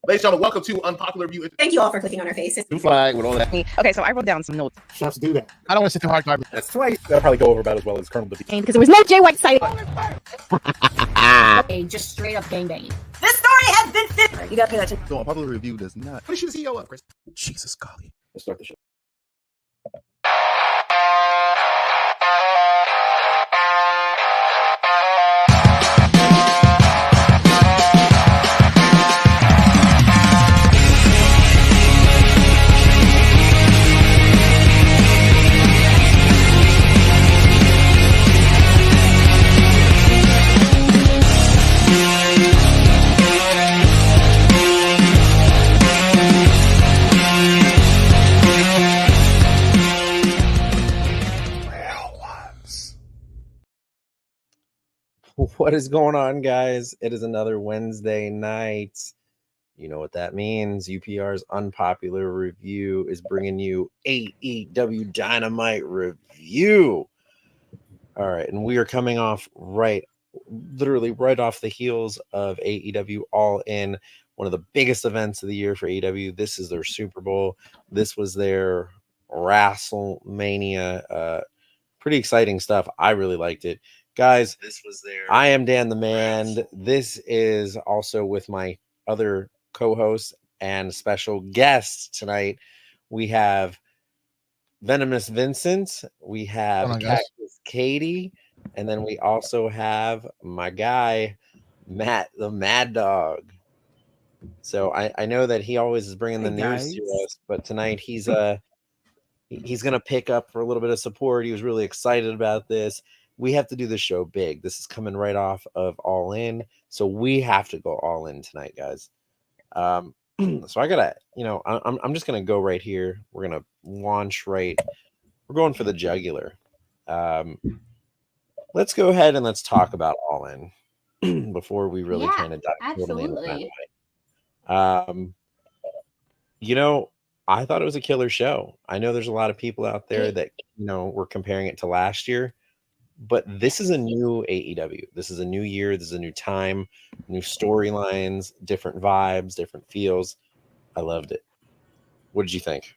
Ladies and gentlemen, welcome to Unpopular View. Thank you all for clicking on our faces. New flag with all that. Okay, so I wrote down some notes. Chefs do that. I don't want to sit through hard garbage. That's twice. That'll probably go over about as well as Colonel Dippy. Because there was no Jay White site. Okay, just straight up gangbanging. This story has been fit. You gotta pay attention. So Unpopular Review does not. What is she the CEO of, Chris? Jesus, golly. Let's start the show. What is going on, guys? It is another Wednesday night. You know what that means. UPR's Unpopular Review is bringing you AEW Dynamite review. All right, and we are coming off literally right off the heels of AEW All In, one of the biggest events of the year for AEW. This is their Super Bowl. This was their WrestleMania. Pretty exciting stuff. I really liked it. Guys, I am Dan the Man. This is also with my other co-host and special guest tonight. We have Venomous Vincent. We have Cactus Caitie. And then we also have my guy, Matt, the Maddog. So I know that he always is bringing the news to us, but tonight he's going to pick up for a little bit of support. He was really excited about this. We have to do the show big. This is coming right off of All In, so we have to go all in tonight, guys. So I gotta, I'm just gonna go right here. We're gonna launch right. We're going for the jugular. Let's go ahead and let's talk about All In before we really kind of dive absolutely. I thought it was a killer show. I know there's a lot of people out there that were comparing it to last year. But this is a new AEW. This is a new year. This is a new time, new storylines, different vibes, different feels. I loved it. What did you think?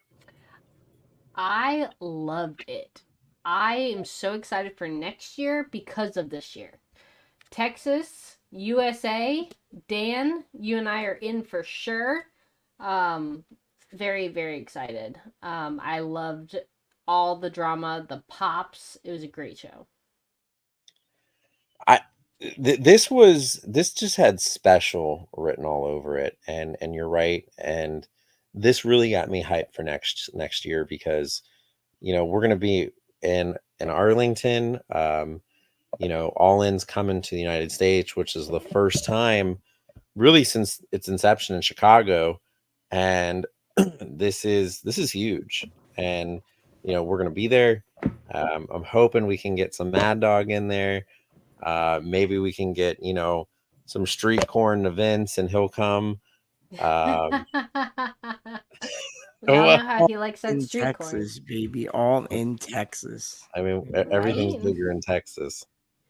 I loved it. I am so excited for next year because of this year. Texas, USA, Dan, you and I are in for sure. Very, very excited. I loved all the drama, the pops. It was a great show. This just had special written all over it, and you're right, and this really got me hyped for next year because we're gonna be in Arlington. All In's coming to the United States, which is the first time really since its inception in Chicago, and this is huge, and we're gonna be there. I'm hoping we can get some Maddog in there. Maybe we can get some street corn to Vince and he'll come. We all know how he likes that street Texas, corn. baby, all in Texas. I mean, everything's bigger in Texas.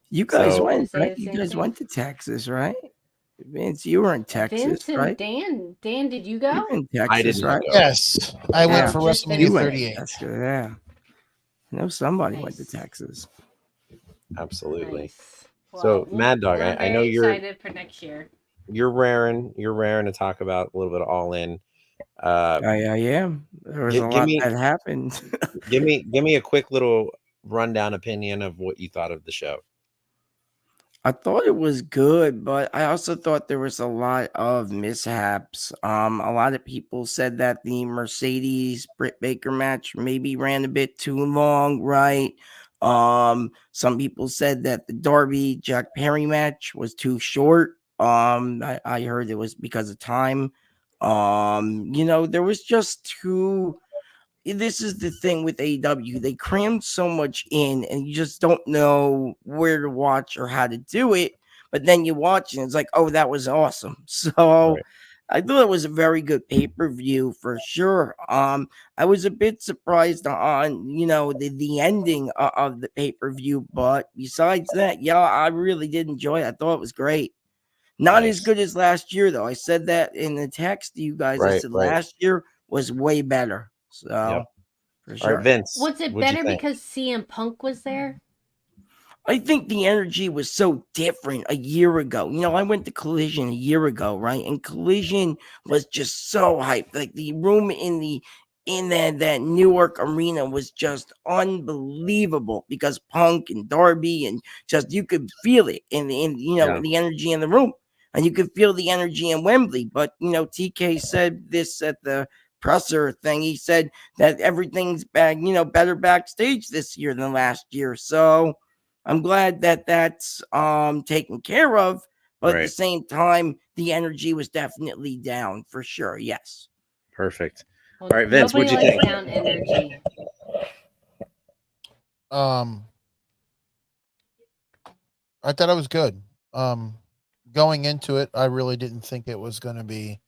You guys went, say right? the You same guys thing. went to Texas, right? Vince, you were in Texas, Vince and right? Dan, did you You go? were in Texas, I didn't right? go. Yes, I went Yeah. for Just WrestleMania You went. 38. That's good. Yeah. I know somebody went to Nice. Texas. Absolutely. Nice. So, Maddog, we're I know very you're excited for next year. you're raring to talk about a little bit of All In. I am. There was a give lot me- that happened. Give me a quick little rundown opinion of what you thought of the show. I thought it was good, but I also thought there was a lot of mishaps. A lot of people said that the Mercedes Britt Baker match maybe ran a bit too long, right? Some people said that the Darby Jack Perry match was too short. I heard it was because of time. There was just too. This is the thing with AEW. They crammed so much in, and you just don't know where to watch or how to do it. But then you watch, and it's like, oh, that was awesome. So Right. I thought it was a very good pay-per-view for sure. I was a bit surprised on, the ending of the pay-per-view. But besides that, yeah, I really did enjoy it. I thought it was great. Not as Nice. good as last year, though. I said that in the text to you guys. I Right, said right. last year was way better. So, Yep. for All sure. right, Vince. Was it what'd you better think? because CM Punk was there? I think the energy was so different a year ago. I went to Collision a year ago, right? And Collision was just so hyped. Like the room in that Newark arena was just unbelievable because Punk and Darby and just you could feel it in Yeah. the energy in the room. And you could feel the energy in Wembley. But TK said this at the presser thing. He said that everything's back, better backstage this year than last year. So I'm glad that that's taken care of, but at the Right. same time, the energy was definitely down for sure. Yes. Perfect. Well, All right, Vince, nobody what'd you likes think? down energy. I thought it was good. Going into it, I really didn't think it was going to be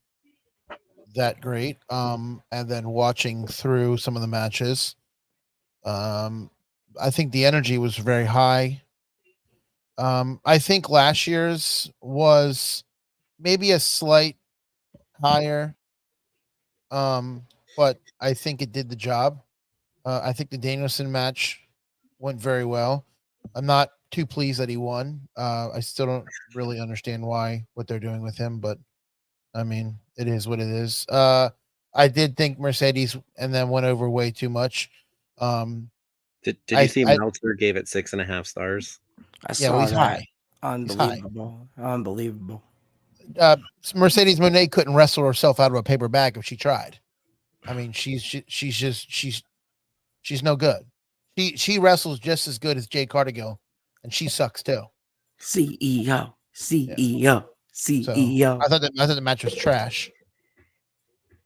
that great. And then watching through some of the matches, I think the energy was very high. I think last year's was maybe a slight higher, but I think it did the job. I think the Danielson match went very well. I'm not too pleased that he won. I still don't really understand what they're doing with him, but I mean, it is what it is. I did think Mercedes and then went over way too much. Did you see Meltzer gave it 6.5 stars? I Yeah, well, saw he's that. high. Unbelievable. Unbelievable. Mercedes Moné couldn't wrestle herself out of a paper bag if she tried. I mean, she's no good. She wrestles just as good as Jade Cargill, and she sucks too. CEO. So CEO. I thought the match was trash.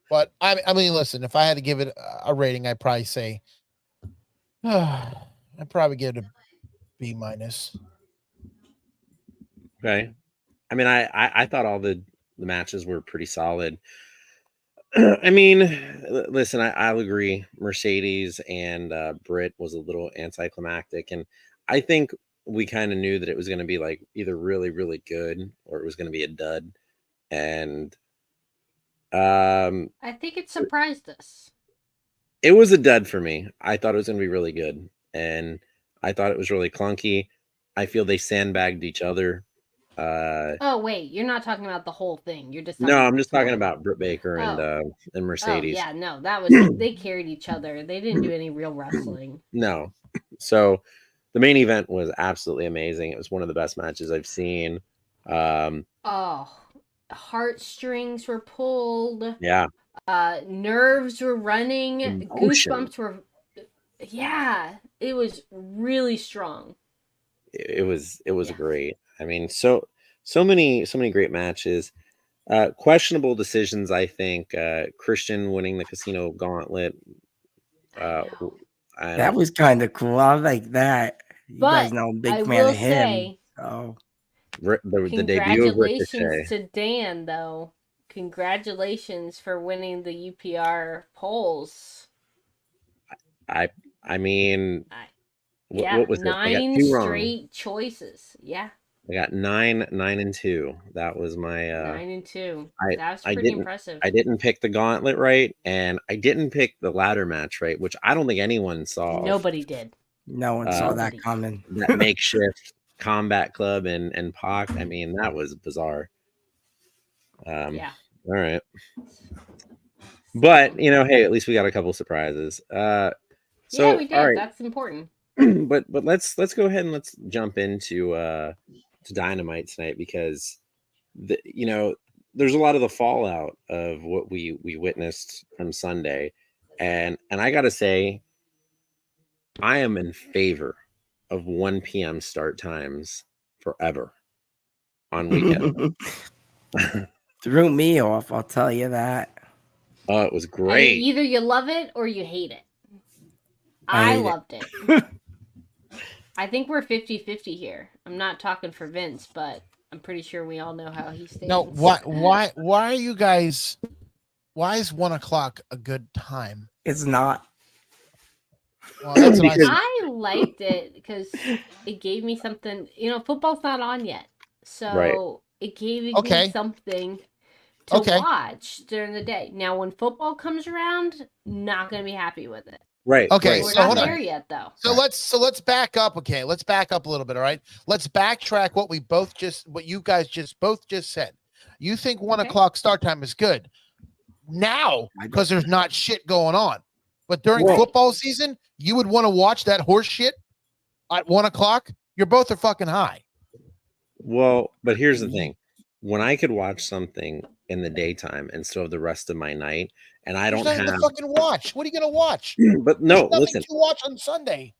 But I mean, listen, if I had to give it a rating, I'd probably say I'd probably give it a B minus. Okay. I mean, I thought all the matches were pretty solid. I mean, listen, I'll agree. Mercedes and Britt was a little anticlimactic, and I think we kind of knew that it was going to be like either really, really good or it was going to be a dud. And I think it surprised us. it was a dud for me. I thought it was going to be really good, and I thought it was really clunky. I feel they sandbagged each other. Oh wait, you're not talking about the whole thing. You're just No, I'm just talking one. about Britt Baker and Oh Mercedes. yeah, no, that was they carried each other. They didn't do any real wrestling. No. So the main event was absolutely amazing. It was one of the best matches I've seen. Heartstrings were pulled. Yeah. Nerves were running. Emotion. Goosebumps were. Yeah, it was really strong. It was great. I mean, so many great matches. Questionable decisions, I think. Christian winning the Casino Gauntlet. That was kind of cool. I like that. You guys know I'm a big fan of him. The debut of Ricochet. Congratulations to Dan, though. Congratulations for winning the UPR polls. I mean, yeah, what was 9 straight choices. Yeah. I got 9 and 2. That was my 9 and 2. That was pretty impressive. I didn't pick the gauntlet right, and I didn't pick the ladder match right, which I don't think anyone saw. Nobody did. No one saw that coming. That makeshift combat club and Pac. I mean, that was bizarre. Yeah. All right. But hey, at least we got a couple surprises. Yeah, we did. Right. That's important. But let's go ahead and let's jump into to Dynamite tonight, because there's a lot of the fallout of what we witnessed from Sunday, and I gotta say, I am in favor of 1 p.m. start times forever on weekend. Threw me off, I'll tell you that. Oh, it was great. And either you love it or you hate it. I loved it. I think we're 50-50 here. I'm not talking for Vince, but I'm pretty sure we all know how he stands. No, why are you guys? Why is 1 o'clock a good time? It's not. Well, that's I liked it because it gave me something. Football's not on yet, so It gave me Okay. something to Okay. watch during the day. Now, when football comes around, not going to be happy with it. Right. Okay, right, We're so not hold on. there yet, though. So let's back up. Okay, let's back up a little bit. All right, let's backtrack what you guys both just said. You think 1 Okay. o'clock start time is good now because there's not shit going on, but during Well- football season, you would want to watch that horse shit at 1 o'clock. You're both are fucking high. Well, but here's the thing. When I could watch something in the daytime and still have the rest of my night, and I There's don't nothing have, to fucking watch. What are you gonna watch? but There's no, nothing listen, to watch on Sunday.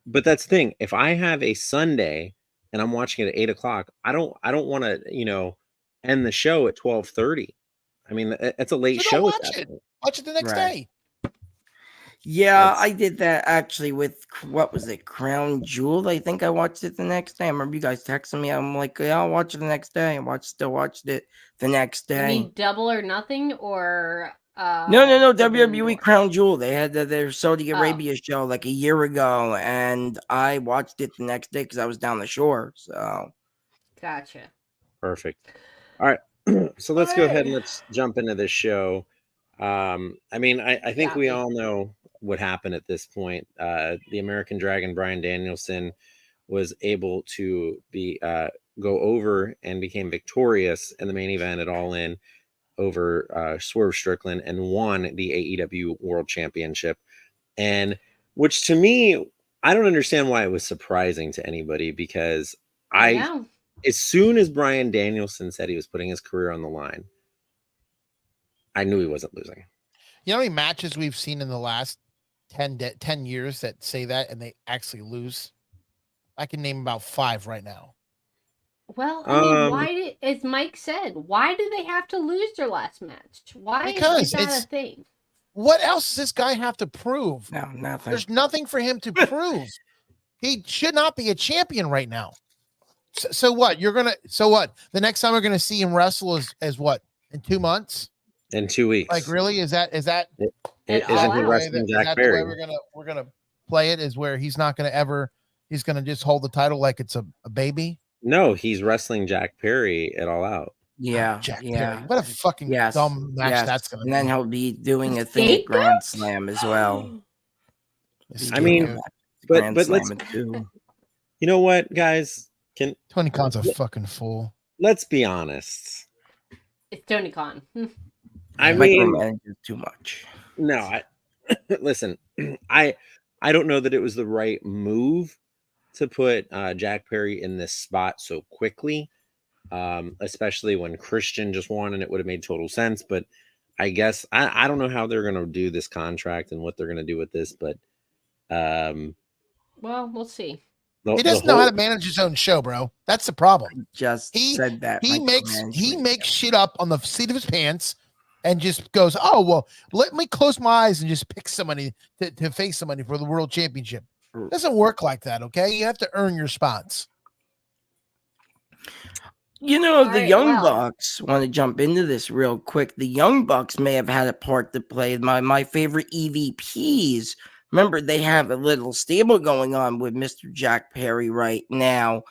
but that's the thing. If I have a Sunday and I'm watching it at 8 o'clock, I don't want to, end the show at 12:30. I mean, it's a late So show don't at watch that it. point. Watch it the next Right. day. Yeah, That's- I did that actually with what was it, Crown Jewel? I think I watched it the next day. I remember you guys texting me. I'm like, yeah, I'll watch it the next day. Still watched it the next You day. mean Double or Nothing or No, Forbidden WWE Door? Crown Jewel. They had their Saudi Oh. Arabia show like a year ago, and I watched it the next day because I was down the shore. So Gotcha. Perfect. All right. So let's go ahead and let's jump into this show. I mean, I think Got we me. all know what happened at this point. The American Dragon, Bryan Danielson, was able to go over and became victorious in the main event at All In over Swerve Strickland and won the AEW World Championship. And which to me, I don't understand why it was surprising to anybody, because know. as soon as Bryan Danielson said he was putting his career on the line, I knew he wasn't losing. You know how many matches we've seen in the last 10 years that say that and they actually lose? I can name about 5 right now. Well, I mean, why as Mike said, why do they have to lose their last match? Why Because is that it's- a thing? What else does this guy have to prove? no, nothing. There's nothing for him to prove. He should not be a champion right now. So what? So what? The next time we're gonna see him wrestle is what? In 2 months? In 2 weeks. Like really? Is that Isn't he All wrestling is Jack that the way Perry? we're gonna play it? Is where he's not gonna ever he's gonna just hold the title like it's a baby? No, he's wrestling Jack Perry at All Out. Yeah, Jack yeah. Perry. What a fucking Yes, dumb match yes. that's gonna And then be. he'll be doing a thing at Grand Slam as well. I mean, but Grand let's, Slam too. you know what, guys? Tony Khan's a fucking fool. Let's be honest. It's Tony Khan. I mean, Micromanages too much. no, listen, I don't know that it was the right move to put Jack Perry in this spot so quickly, especially when Christian just won, and it would have made total sense. But I guess I don't know how they're going to do this contract and what they're going to do with this, but Well, we'll see. He doesn't know how to manage his own show, bro. That's the problem. Just He- said that. He makes micromanagement. shit up on the seat of his pants and just goes, oh well, let me close my eyes and just pick somebody to face somebody for the world championship. It doesn't work like that, okay? You have to earn your spots. You know, All the right, Young well. Bucks, want to jump into this real quick. The Young Bucks may have had a part to play. My favorite EVPs, remember, they have a little stable going on with Mr. Jack Perry right now.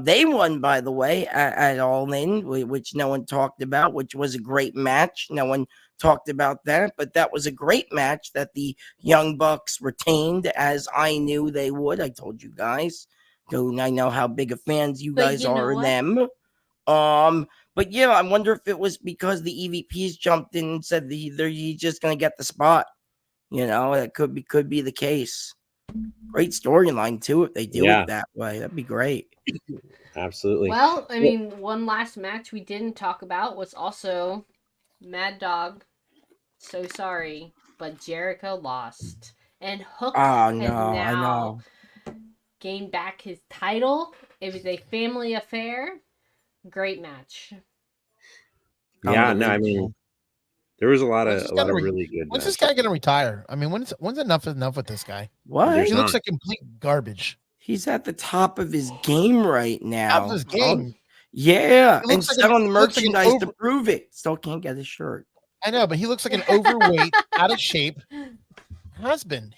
They won, by the way, at All In, which no one talked about, which was a great match. No one talked about that, but that was a great match that the Young Bucks retained, as I knew they would. I told you guys. I know how big of fans you But guys you know are of what? them. But yeah, I wonder if it was because the EVPs jumped in and said he's just gonna get the spot. You know, that could be the case. Great storyline too if they do Yeah. it that way. That'd be great. absolutely. Well, I mean, one last match we didn't talk about was also Mad Dog. So sorry, but Jericho lost, and Hook Oh has no, I now know. gained back his title. It was a family affair. Great match. Yeah, no, I mean, there was a lot When's of this guy really good. When's this matches. guy gonna retire? I mean, when's enough with this guy? What? There's He looks not. like complete garbage. He's at the top of his game right now. Out of his game. Yeah, He and looks like an- selling he looks like an merchandise to over- prove it. Still can't get his shirt. I know, but he looks like an overweight, out of shape husband.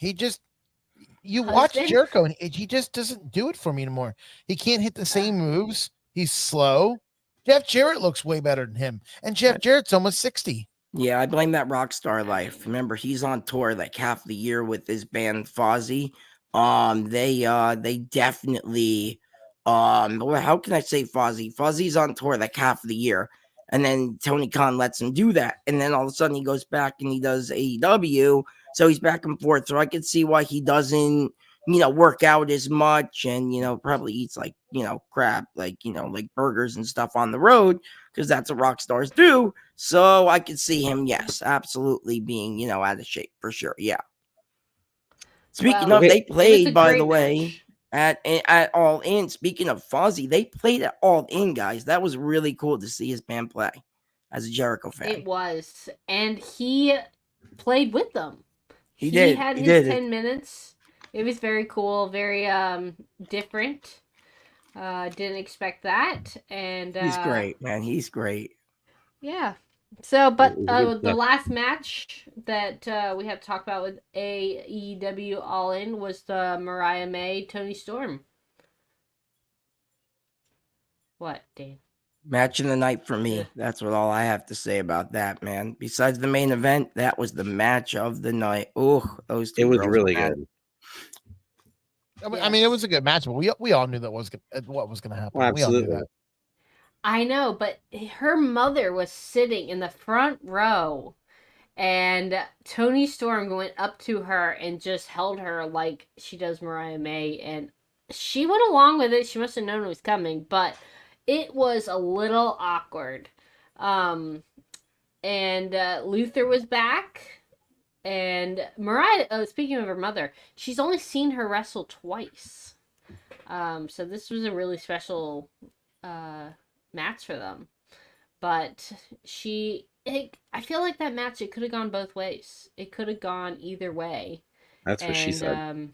You watch Husband? Jericho, and he just doesn't do it for me anymore. He can't hit the same moves. He's slow. Jeff Jarrett looks way better than him, and Jeff Jarrett's almost 60. Yeah, I blame that rock star life. Remember, he's on tour like half the year with his band Fozzy. They definitely well, how can I say Fozzy? Fozzy's on tour like half of the year, and then Tony Khan lets him do that, and then all of a sudden he goes back and he does AEW, so he's back and forth. So I could see why he doesn't, work out as much, and probably eats like crap, like like burgers and stuff on the road, because that's what rock stars do. So I could see him, yes, absolutely being, out of shape for sure. Yeah. Speaking of, they played, by the way, at All In. Speaking of Fozzy, they played at All In, guys. That was really cool to see his band play as a Jericho fan. It was. And he played with them. He did. Had his 10 minutes. It was very cool, very different. Didn't expect that. And he's great, man. He's great. Yeah. So, but the last match that we have to talk about with AEW All In was the Mariah May Tony Storm. What, Dane? Match of the night for me. That's all I have to say about that, man. Besides the main event, that was the match of the night. Oh, those two. It was really good. I mean, it was a good match, but we all knew that what was going to happen. Well, absolutely. We all knew that. I know, but her mother was sitting in the front row, and Tony Storm went up to her and just held her like she does Mariah May, and she went along with it. She must have known it was coming, but it was a little awkward. And Luther was back, and Mariah, speaking of her mother, she's only seen her wrestle twice. So this was a really special match for them, but I feel like that match, it could have gone both ways. It could have gone either way. That's what she said.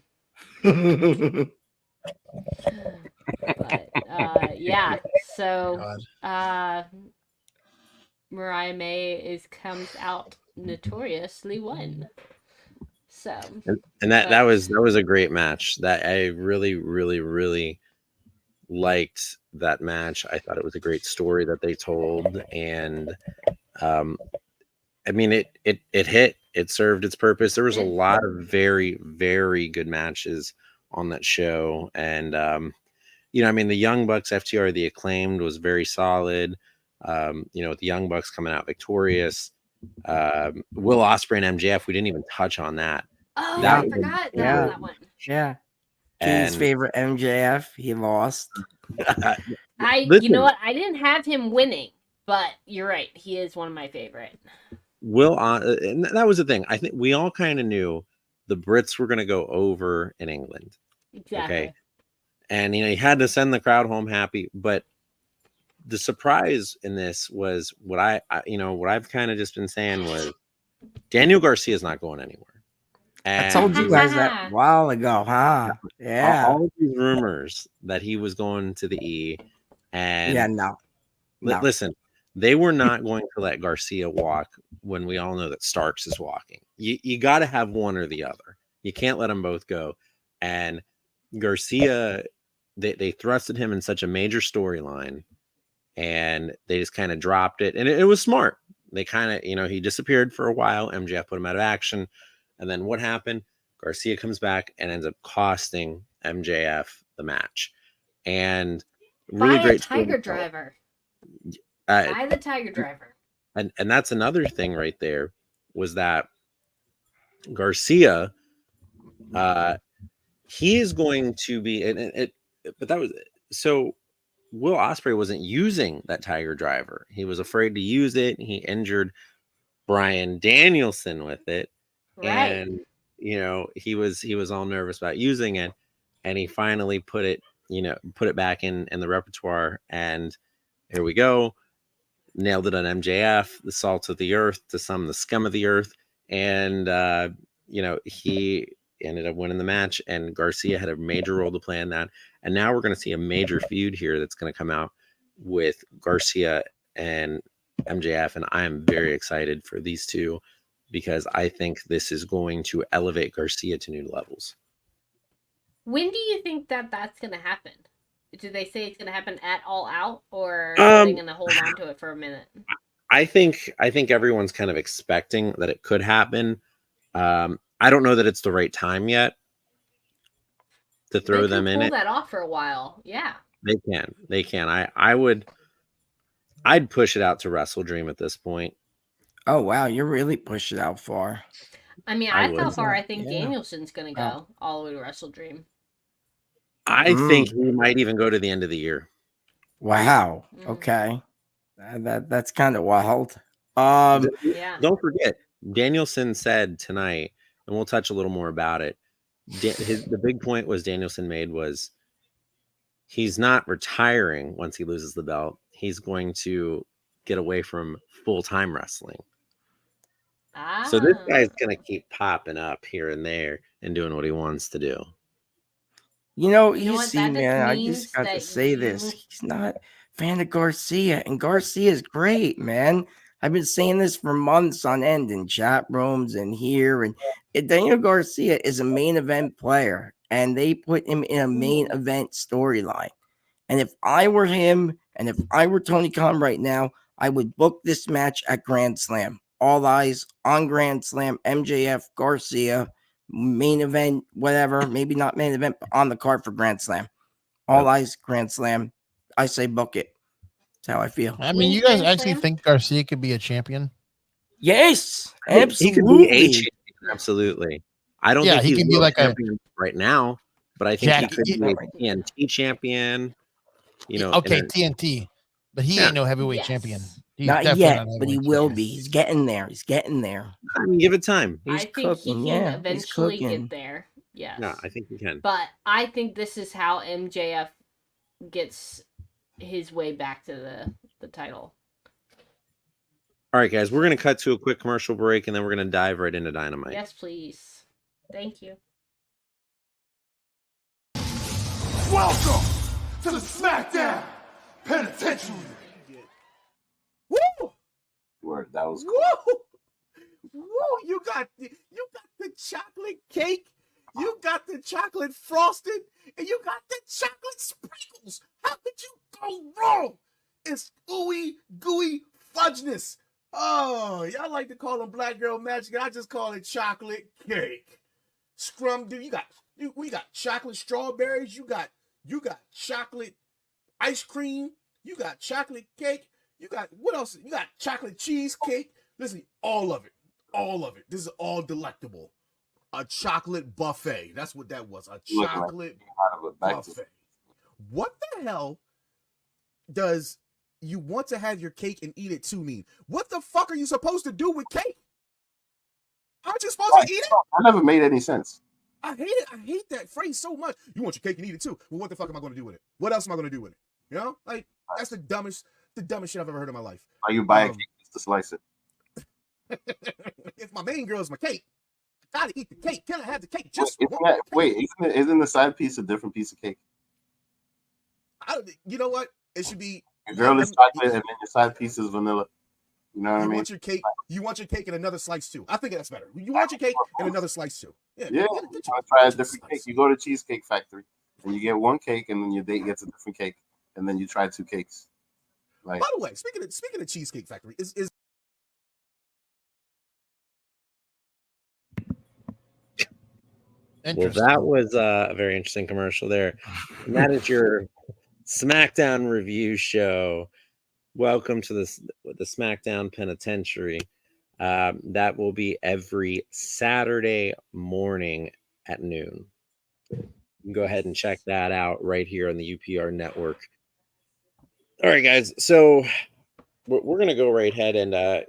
But yeah, so Mariah May comes out notoriously won. So and that was a great match. That I really, really, really liked that match. I thought it was a great story that they told, and I mean it hit. It served its purpose. There was a lot of very, very good matches on that show, and I mean, the Young Bucks, FTR, the Acclaimed, was very solid. With the Young Bucks coming out victorious. Will Ospreay and MJF, we didn't even touch on that. Oh, I forgot that one. Yeah. King's favorite MJF, he lost. You know what? I didn't have him winning, but you're right. He is one of my favorite. And that was the thing. I think we all kind of knew the Brits were going to go over in England. Exactly. Okay. And, he had to send the crowd home happy. But the surprise in this was what I've kind of just been saying was Daniel Garcia is not going anywhere. And I told you guys that a while ago, huh? Yeah. All of these rumors that he was going to the E. And yeah, no. Listen, they were not going to let Garcia walk when we all know that Starks is walking. You got to have one or the other. You can't let them both go. And Garcia, they thrusted him in such a major storyline, and they just kind of dropped it. And it was smart. They kind of, he disappeared for a while. MJF put him out of action. And then what happened? Garcia comes back and ends up costing MJF the match. And really by great a Tiger Driver. By the Tiger Driver. And that's another thing right there, was that Garcia, he is going to be, but that was, so Will Ospreay wasn't using that Tiger Driver. He was afraid to use it. He injured Bryan Danielson with it. Right. And, he was all nervous about using it. And he finally put it back in the repertoire. And here we go. Nailed it on MJF, the salt of the earth, to some the scum of the earth. And, he ended up winning the match, and Garcia had a major role to play in that. And now we're going to see a major feud here that's going to come out with Garcia and MJF. And I am very excited for these two, because I think this is going to elevate Garcia to new levels. When do you think that that's going to happen? Did they say it's going to happen at All Out, or are they going to hold on to it for a minute? I think everyone's kind of expecting that it could happen. I don't know that it's the right time yet to throw them in it. They could pull that off for a while. Yeah. They can. I'd push it out to Wrestle Dream at this point. Oh wow, you're really pushed it out far. I mean, I that's how would. far I think Yeah. Danielson's going to go, all the way to Wrestle Dream. I think he might even go to the end of the year. Wow. Mm. Okay. That's kind of wild. Yeah. Don't forget, Danielson said tonight, and we'll touch a little more about it. The big point was Danielson made was he's not retiring once he loses the belt. He's going to get away from full-time wrestling. So this guy's going to keep popping up here and there and doing what he wants to do. You know what? see, That man, I means just got to that say this. He's not a fan of Garcia, and Garcia's great, man. I've been saying this for months on end in chat rooms and here. And Daniel Garcia is a main event player, and they put him in a main event storyline. And if I were him, and if I were Tony Khan right now, I would book this match at Grand Slam. All eyes on Grand Slam, MJF, Garcia, main event, whatever. Maybe not main event, but on the card for Grand Slam. All eyes, Grand Slam. I say book it. That's how I feel. I mean, you guys actually think Garcia could be a champion? Yes, absolutely. He could be a champion, absolutely. I don't think he can be like a champion right now, but I think he could be a TNT champion. You know, TNT, but he ain't no heavyweight champion. He's not yet, but he will be. He's getting there. I mean, give it time. He's think cooking. he can eventually get there. Yes. Yeah, I think he can. But I think this is how MJF gets his way back to the title. All right, guys, we're going to cut to a quick commercial break, and then we're going to dive right into Dynamite. Yes, please. Thank you. Welcome to the SmackDown Penitentiary. Woo! Word, that was cool. Woo! You got the chocolate cake, you got the chocolate frosted, and you got the chocolate sprinkles. How could you go wrong? It's ooey gooey fudgeness. Oh, y'all like to call them black girl magic. I just call it chocolate cake. Scrum, dude, we got chocolate strawberries. You got chocolate ice cream. You got chocolate cake. You got what else? You got chocolate cheesecake. Listen, all of it. This is all delectable. A chocolate buffet. That's what that was. A chocolate buffet. What the hell does you want to have your cake and eat it too mean? What the fuck are you supposed to do with cake? Aren't you supposed to eat it? That never made any sense. I hate it. I hate that phrase so much. You want your cake and eat it too. Well, what the fuck am I going to do with it? What else am I going to do with it? You know, like that's the dumbest shit I've ever heard in my life. Are you buy a cake just to slice it? If my main girl is my cake, I gotta eat the cake. Can I have the cake? Just Isn't the side piece a different piece of cake? You know what? It should be. Your girl is chocolate, and then your side piece is vanilla. You know what I mean? You want your cake and another slice too. I think that's better. You want your cake and another slice too. Yeah. You want to try a different cake. You go to Cheesecake Factory and you get one cake, and then your date gets a different cake, and then you try two cakes. Like, by the way, speaking of Cheesecake Factory, is well, that was a very interesting commercial there. And that is your SmackDown review show. Welcome to the SmackDown Penitentiary. That will be every Saturday morning at noon. You can go ahead and check that out right here on the UPR network. All right, guys. So we're going to go right ahead and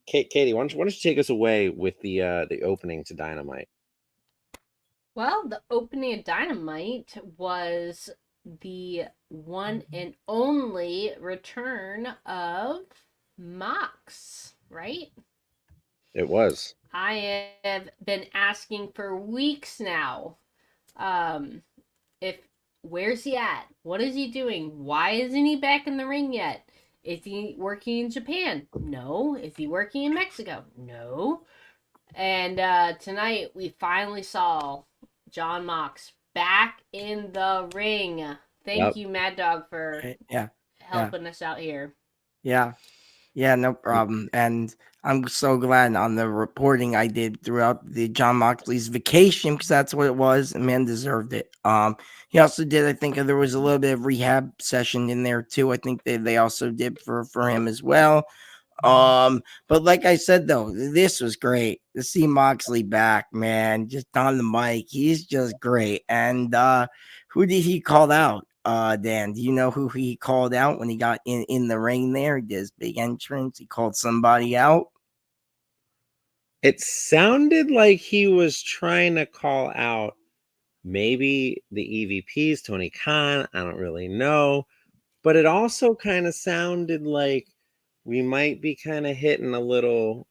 Katie, why don't you take us away with the opening to Dynamite? Well, the opening of Dynamite was the one and only return of Mox, right? It was. I have been asking for weeks now. Where's he at? What is he doing? Why isn't he back in the ring yet? Is he working in Japan? No. Is he working in Mexico? No. And tonight we finally saw John Mox back in the ring Thank you, Mad Dog, for Yeah, yeah, helping us out here. yeah. Yeah, no problem. And I'm so glad on the reporting I did throughout the John Moxley's vacation, because that's what it was. And man deserved it. He also did, I think there was a little bit of rehab session in there too. I think they also did for him as well. But like I said though, this was great to see Moxley back, man. Just on the mic, he's just great. And who did he call out? Dan, do you know who he called out when he got in the ring there? He did his big entrance. He called somebody out. It sounded like he was trying to call out maybe the EVPs, Tony Khan. I don't really know. But it also kind of sounded like we might be kind of hitting a little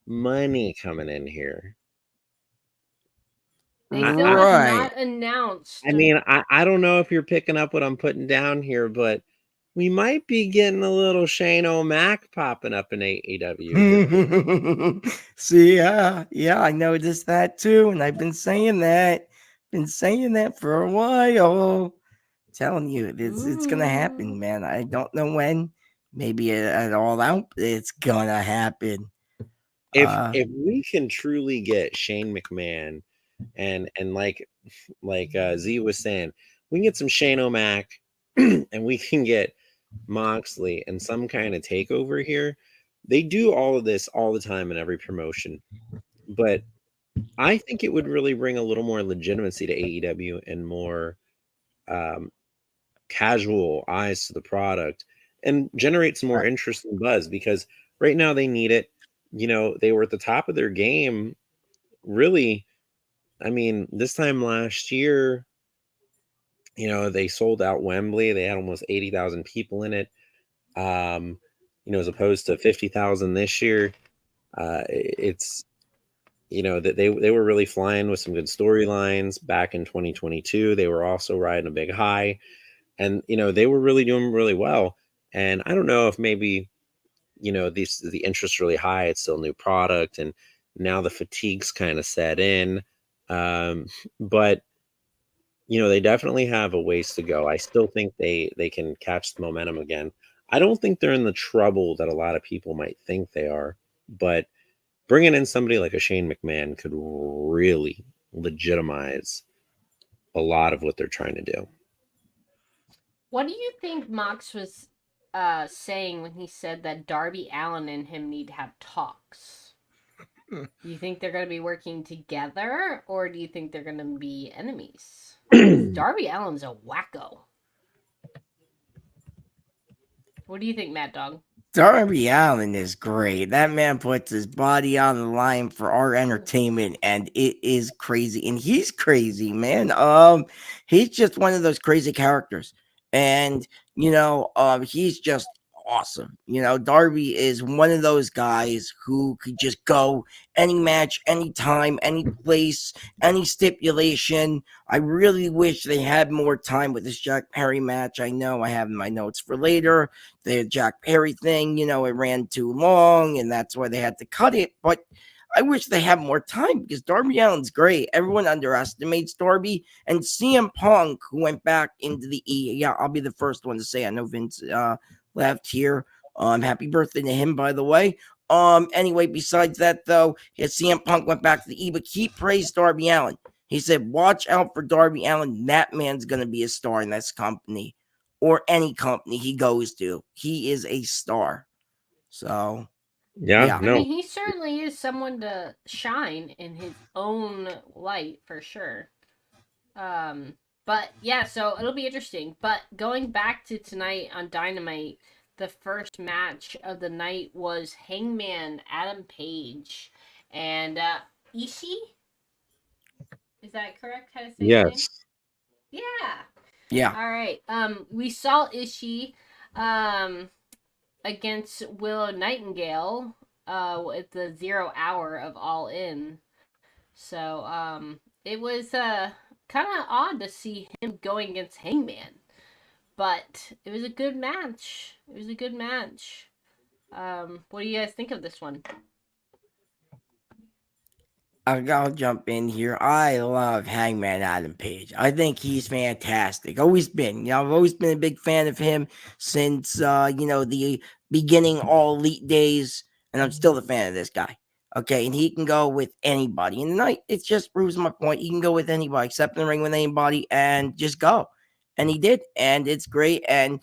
money coming in here. They still have not announced. I mean, I don't know if you're picking up what I'm putting down here, but we might be getting a little Shane O'Mac popping up in AEW. See, yeah, I noticed that too, and I've been saying that for a while. Telling you, it's gonna happen, man. I don't know when. Maybe at All Out, but it's gonna happen. If we can truly get Shane McMahon and like Z was saying, we can get some Shane O'Mac and we can get Moxley and some kind of takeover here. They do all of this all the time in every promotion, but I think it would really bring a little more legitimacy to AEW and more casual eyes to the product and generate some more interest and buzz, because right now they need it. You know, they were at the top of their game, really. I mean, this time last year, you know, they sold out Wembley. They had almost 80,000 people in it. You know, as opposed to 50,000 this year. It's, you know, that they were really flying with some good storylines back in 2022. They were also riding a big high, and you know, they were really doing really well. And I don't know if maybe, you know, the interest really high. It's still a new product, and now the fatigue's kind of set in. But you know, they definitely have a ways to go. I still think they can catch the momentum again. I don't think they're in the trouble that a lot of people might think they are, but bringing in somebody like a Shane McMahon could really legitimize a lot of what they're trying to do. What do you think Mox was saying when he said that Darby Allin and him need to have talks? Do you think they're going to be working together, or do you think they're going to be enemies? Darby Allin's a wacko. What do you think, Mad Dog? Darby Allin is great. That man puts his body on the line for our entertainment, and it is crazy. And he's crazy, man. He's just one of those crazy characters, and you know, he's just awesome. You know, Darby is one of those guys who could just go any match, anytime, any place, any stipulation. I really wish they had more time with this Jack Perry match. I know I have in my notes for later. The Jack Perry thing, you know, it ran too long, and that's why they had to cut it. But I wish they had more time, because Darby Allin's great. Everyone underestimates Darby, and CM Punk, who went back into the yeah, I'll be the first one to say, I know Vince left here. Happy birthday to him, by the way. Anyway, besides that, though, CM Punk went back to the E, but he praised Darby Allin. He said, watch out for Darby Allin. That man's going to be a star in this company, or any company he goes to. He is a star. So, yeah. I mean, he certainly is someone to shine in his own light, for sure. But yeah, so it'll be interesting. But going back to tonight on Dynamite, the first match of the night was Hangman Adam Page and Ishii. Is that correct? How to say his name? Yeah. All right. We saw Ishii against Willow Nightingale at the 0 hour of All In. So it was kind of odd to see him going against Hangman, but it was a good match. What do you guys think of this one? I'll jump in here. I love Hangman Adam Page. I think he's fantastic. Always been. I've always been a big fan of him since the beginning All Elite days, and I'm still a fan of this guy. Okay, and he can go with anybody. And tonight, it just proves my point. He can go with anybody, accept in the ring with anybody, and just go. And he did, and it's great. And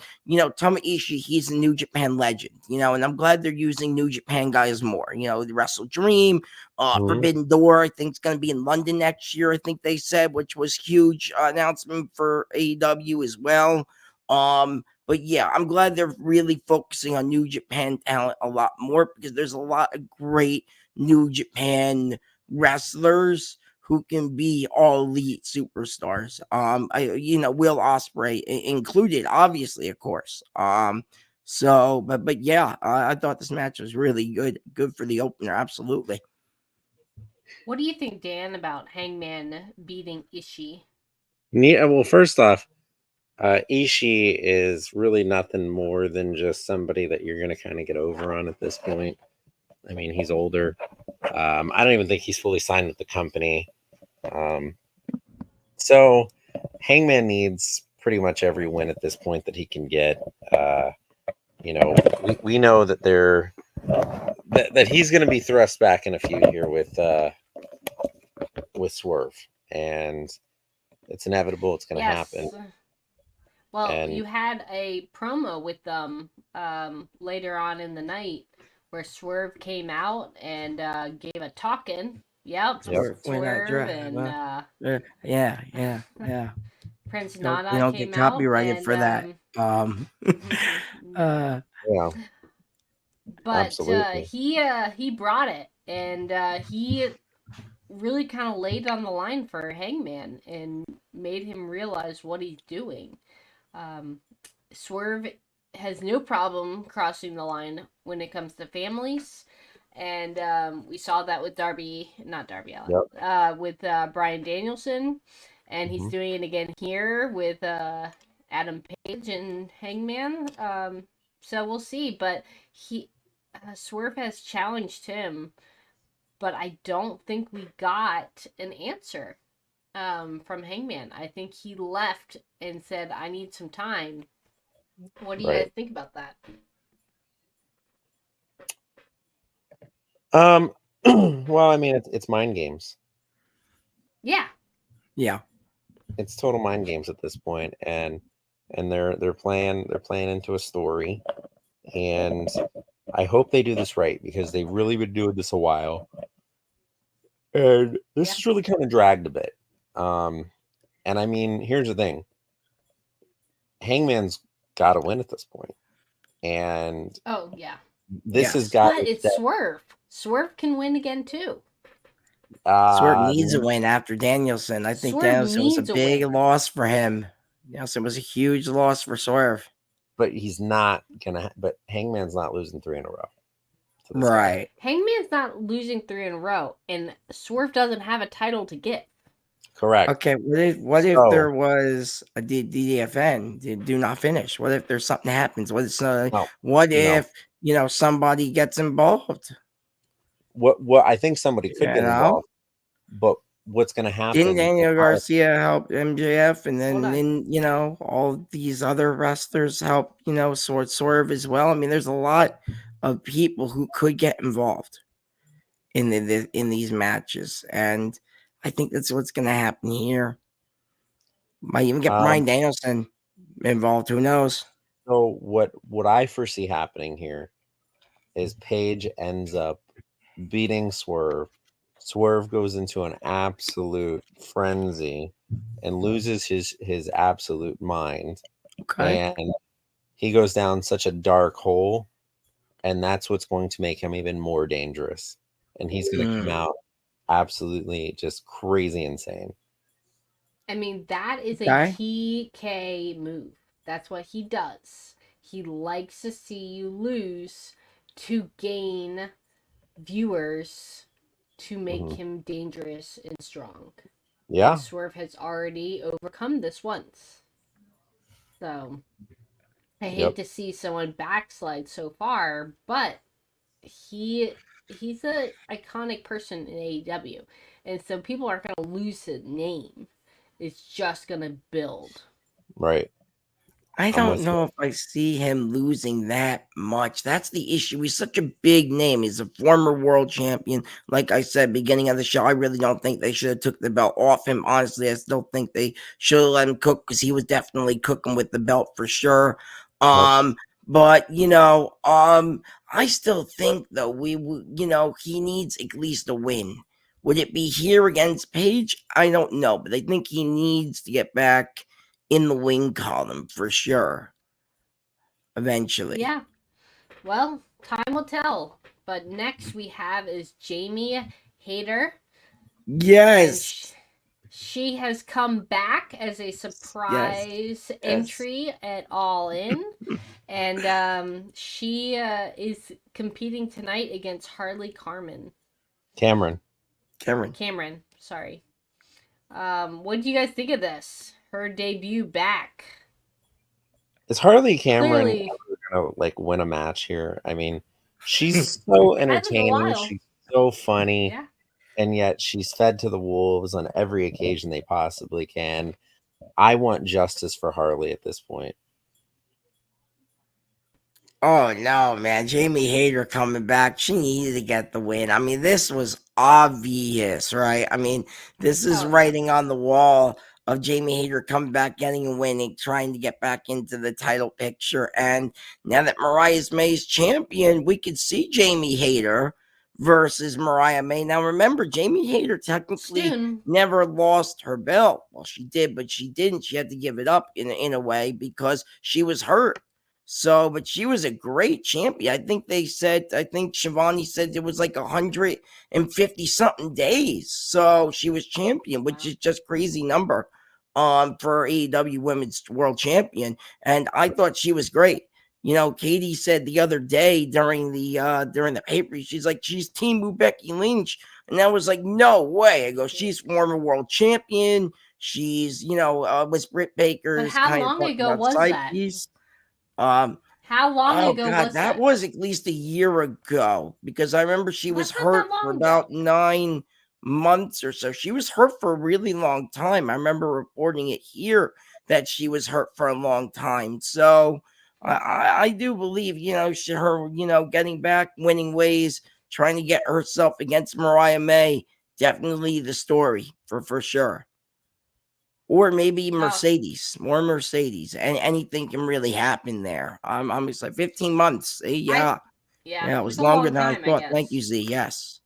Tama Ishii, he's a New Japan legend. And I'm glad they're using New Japan guys more. The Wrestle Dream. Forbidden Door, I think, is going to be in London next year, I think they said, which was huge announcement for AEW as well. But yeah, I'm glad they're really focusing on New Japan talent a lot more, because there's a lot of great New Japan wrestlers who can be all elite superstars. Will Ospreay included, obviously, of course. But yeah, I thought this match was really good for the opener, absolutely. What do you think, Dan, about Hangman beating Ishii? Well, first off, Ishii is really nothing more than just somebody that you're going to kind of get over on at this point. I mean, he's older. I don't even think he's fully signed with the company. So Hangman needs pretty much every win at this point that he can get. We know that that he's going to be thrust back in a feud here with Swerve, and it's inevitable. It's going to happen. Well, you had a promo with them later on in the night where Swerve came out and gave a talking. Yep. Swerve and yeah. Prince You Nana don't came get copyrighted out for that. But he brought it, and he really kind of laid on the line for Hangman and made him realize what he's doing. Swerve has no problem crossing the line when it comes to families, and we saw that with with Bryan Danielson, and he's doing it again here with Adam Page and Hangman. So we'll see, but Swerve has challenged him, but I don't think we got an answer from Hangman. I think he left and said, "I need some time." What do you guys think about that? Well, I mean, it's mind games. Yeah. It's total mind games at this point, and they're playing into a story, and I hope they do this right, because they really been doing this a while, and this is really kind of dragged a bit. And I mean, here's the thing: Hangman's got to win at this point, and this has got. But it's Swerve. Swerve can win again too. Swerve needs a win after Danielson. I think Danielson was a big loss for him. Danielson was a huge loss for Swerve. But he's not gonna. But Hangman's not losing 3 in a row. Right. Hangman's not losing 3 in a row, and Swerve doesn't have a title to get. Correct. Okay. What if there was a DDFN? Do not finish. What if there's something happens? What if somebody gets involved? What I think somebody could get involved, but what's going to happen? Didn't Daniel Garcia help MJF, and then all these other wrestlers help Swerve as well? I mean, there's a lot of people who could get involved in these matches, and I think that's what's going to happen here. Might even get Bryan Danielson involved. Who knows? So what I foresee happening here is Page ends up beating Swerve. Swerve goes into an absolute frenzy and loses his absolute mind. Okay. And he goes down such a dark hole, and that's what's going to make him even more dangerous. And he's going to come out absolutely just crazy insane. I mean, that is a TK move. That's what he does. He likes to see you lose to gain viewers, to make him dangerous and strong. Yeah. And Swerve has already overcome this once. So I hate to see someone backslide so far, but he he's a iconic person in AEW, and so people aren't gonna lose his name. It's just gonna build. Right. I I'm don't with you. know if I see him losing that much. That's the issue. He's such a big name. He's a former world champion. Like I said, beginning of the show, I really don't think they should have took the belt off him. Honestly, I still think they should have let him cook because he was definitely cooking with the belt for sure. Yep. But I still think though he needs at least a win. Would it be here against Page? I don't know, but I think he needs to get back in the win column for sure. Eventually. Yeah. Well, time will tell. But next we have is Jamie Hayter. Yes. And she has come back as a surprise entry at All In. And she is competing tonight against Harley Cameron. Cameron, sorry. What do you guys think of this? Her debut back. Is Harley Cameron Clearly, ever gonna win a match here? I mean, she's so entertaining. She's so funny. Yeah. And yet she's fed to the wolves on every occasion they possibly can. I want justice for Harley at this point. Oh no, man. Jamie Hayter coming back. She needed to get the win. I mean, this was obvious, right? I mean, this is writing on the wall of Jamie Hayter coming back, getting a win, and trying to get back into the title picture. And now that Mariah May's champion, we could see Jamie Hayter versus Mariah May. Now remember, Jamie Hayter technically never lost her belt. Well, she did, but she didn't. She had to give it up in a way because she was hurt. So, but she was a great champion. I think Shivani said it was like 150 something days. So she was champion, which is just crazy number for AEW Women's World Champion. And I thought she was great. You know, Katie said the other day during the paper, she's like, she's Team Becky Lynch. And I was like, no way. I go, she's former world champion. She's, was Britt Baker's but how kind long of ago was side that? piece. How long ago was that? Was at least a year ago because I remember she was hurt for about 9 months or so. She was hurt for a really long time. I remember reporting it here that she was hurt for a long time. So I do believe, her, getting back, winning ways, trying to get herself against Mariah May, definitely the story for sure. Or maybe Mercedes, more Mercedes, and anything can really happen there. I'm just like 15 months. Yeah, it was longer than I thought. Thank you, Z. Yes,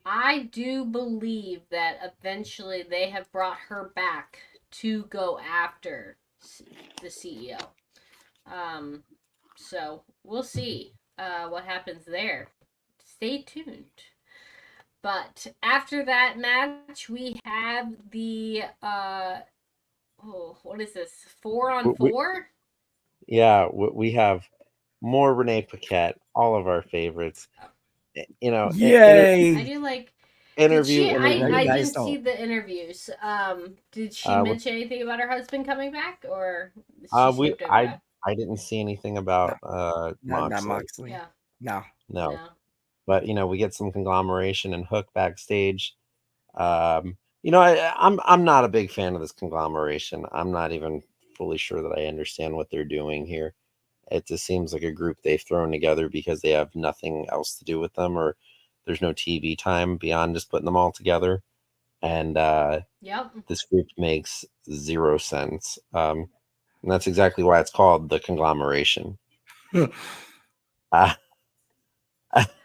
I do believe that eventually they have brought her back to go after the CEO. So we'll see what happens there. Stay tuned. But after that match, we have the what is this? 4-on-4? Yeah, we have more Renee Paquette, all of our favorites. Yay! I do like interview. I didn't see the interviews. Did she mention anything about her husband coming back, or I didn't see anything about Moxley. Yeah. No. But we get some conglomeration and Hook backstage. I'm not a big fan of this conglomeration. I'm not even fully sure that I understand what they're doing here. It just seems like a group they've thrown together because they have nothing else to do with them, or there's no TV time beyond just putting them all together. And this group makes zero sense. And that's exactly why it's called the conglomeration.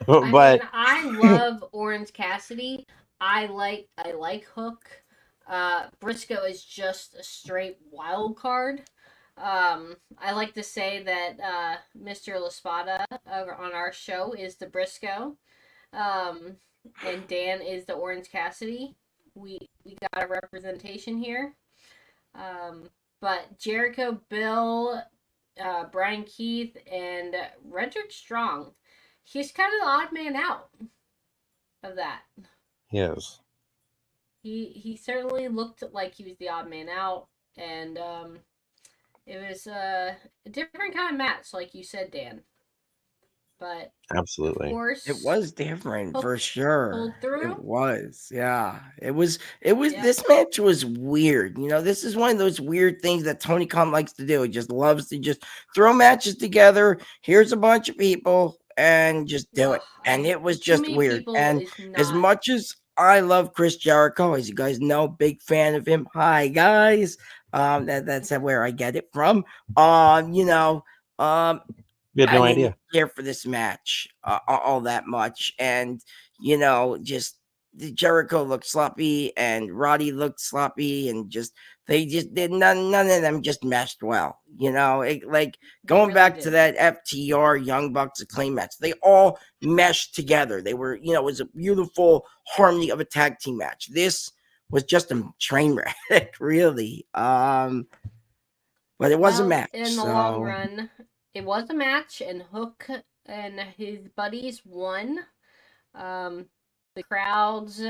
But I love Orange Cassidy. I like Hook. Briscoe is just a straight wild card. I like to say that Mr. LaSpada on our show is the Briscoe, and Dan is the Orange Cassidy. We got a representation here. But Jericho, Bill, Brian Keith, and Roderick Strong. He's kind of the odd man out of that. Yes. He certainly looked like he was the odd man out, and it was a different kind of match, like you said, Dan. But Absolutely. of course, It was different for Hook sure. pulled through. It was, yeah. It was. Yeah. This match was weird. You know, this is one of those weird things that Tony Khan likes to do. He just loves to just throw matches together. Here's a bunch of people and just do it. And it was Too just many weird. people And is as not. much as I love Chris Jericho, as you guys know, big fan of him. Hi guys. That's where I get it from. You know, We had I no didn't idea. care for this match all that much, and you know, just Jericho looked sloppy, and Roddy looked sloppy, and just they just did none of them just meshed well. You know, like going really back to didn't. that FTR Young Bucks acclaim match, they all meshed together. They were, you know, it was a beautiful harmony of a tag team match. This was just a train wreck, really. But it was a match. In the long run, it was a match, and Hook and his buddies won. The crowds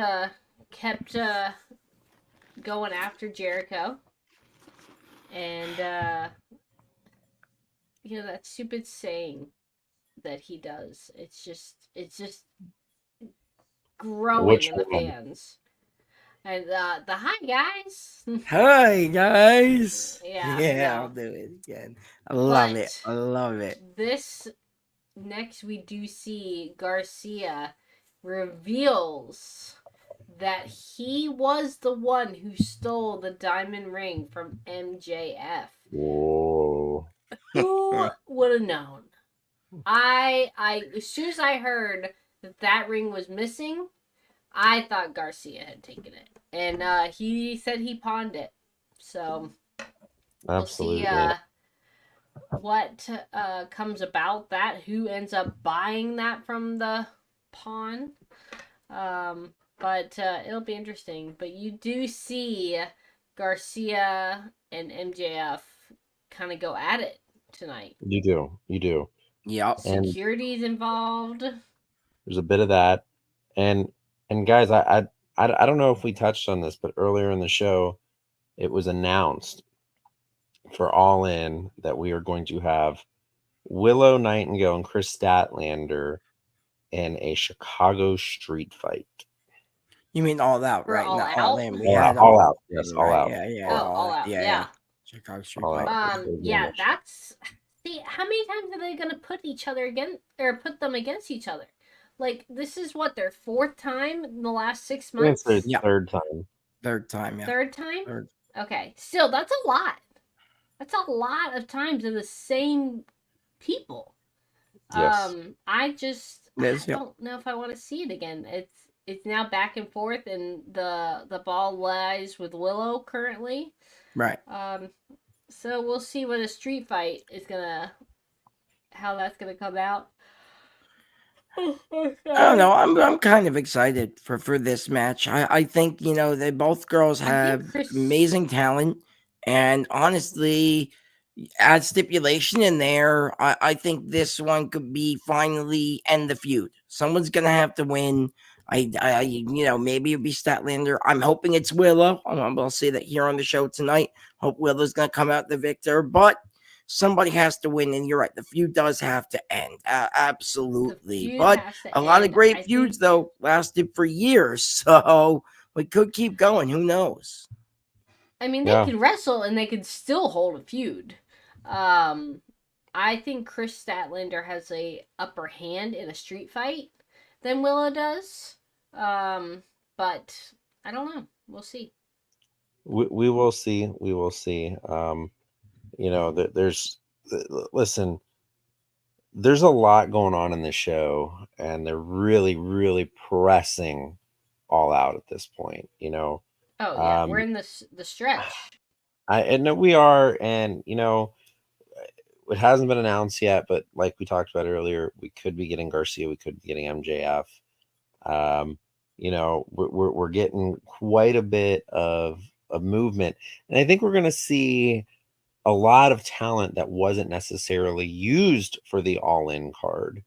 kept going after Jericho, and you know that stupid saying that he does. It's just growing Which in the one? fans. And the hi guys. Hi guys. Yeah, I'll do it again. I love it. I love it. This next we do see Garcia reveals that he was the one who stole the diamond ring from MJF. Whoa. Who would have known? I as soon as I heard that ring was missing, I thought Garcia had taken it, and he said he pawned it. So Absolutely. we'll see what comes about that. Who ends up buying that from the pawn? But it'll be interesting. But you do see Garcia and MJF kind of go at it tonight. You do. Yep. And Security's involved. there's a bit of that. And guys, I don't know if we touched on this, but earlier in the show, it was announced for All In that we are going to have Willow Nightingale and Chris Statlander in a Chicago street fight. You mean All Out, right? All Not Out? All In. We All had All Out. Yes, All right, Out. Yeah. All Out. Yeah. Chicago Street All Fight. Out. Yeah, that's. See, how many times are they gonna put each other against, or put them against each other? Like, this is what, their fourth time in the last 6 months? It's their third time. Third time, yeah. Third time? Third. Okay. Still, that's a lot. That's a lot of times of the same people. Yes. I Yes, don't know if I want to see it again. It's now back and forth, and the ball lies with Willow currently. Right. So we'll see what a street fight is how that's gonna come out. I don't know. I'm kind of excited for this match. I think, you know, they both girls have amazing talent, and honestly, add stipulation in there. I think this one could be finally end the feud. Someone's gonna have to win. I you know, maybe it'll be Statlander. I'm hoping it's Willow. I'll say that here on the show tonight. Hope Willow's gonna come out the victor, but somebody has to win, and you're right. The feud does have to end. Absolutely. But a lot of great feuds, though, lasted for years. So we could keep going. Who knows? I mean, they could wrestle, and they could still hold a feud. I think Chris Statlander has a upper hand in a street fight than Willow does. But I don't know. We'll see. We will see. We will see. You know, listen, there's a lot going on in this show, and they're really, really pressing All Out at this point. You know. Oh yeah, we're in the stretch. I know we are, and you know, it hasn't been announced yet, but like we talked about earlier, we could be getting Garcia, we could be getting MJF. You know, we're getting quite a bit of movement, and I think we're going to see a lot of talent that wasn't necessarily used for the All In card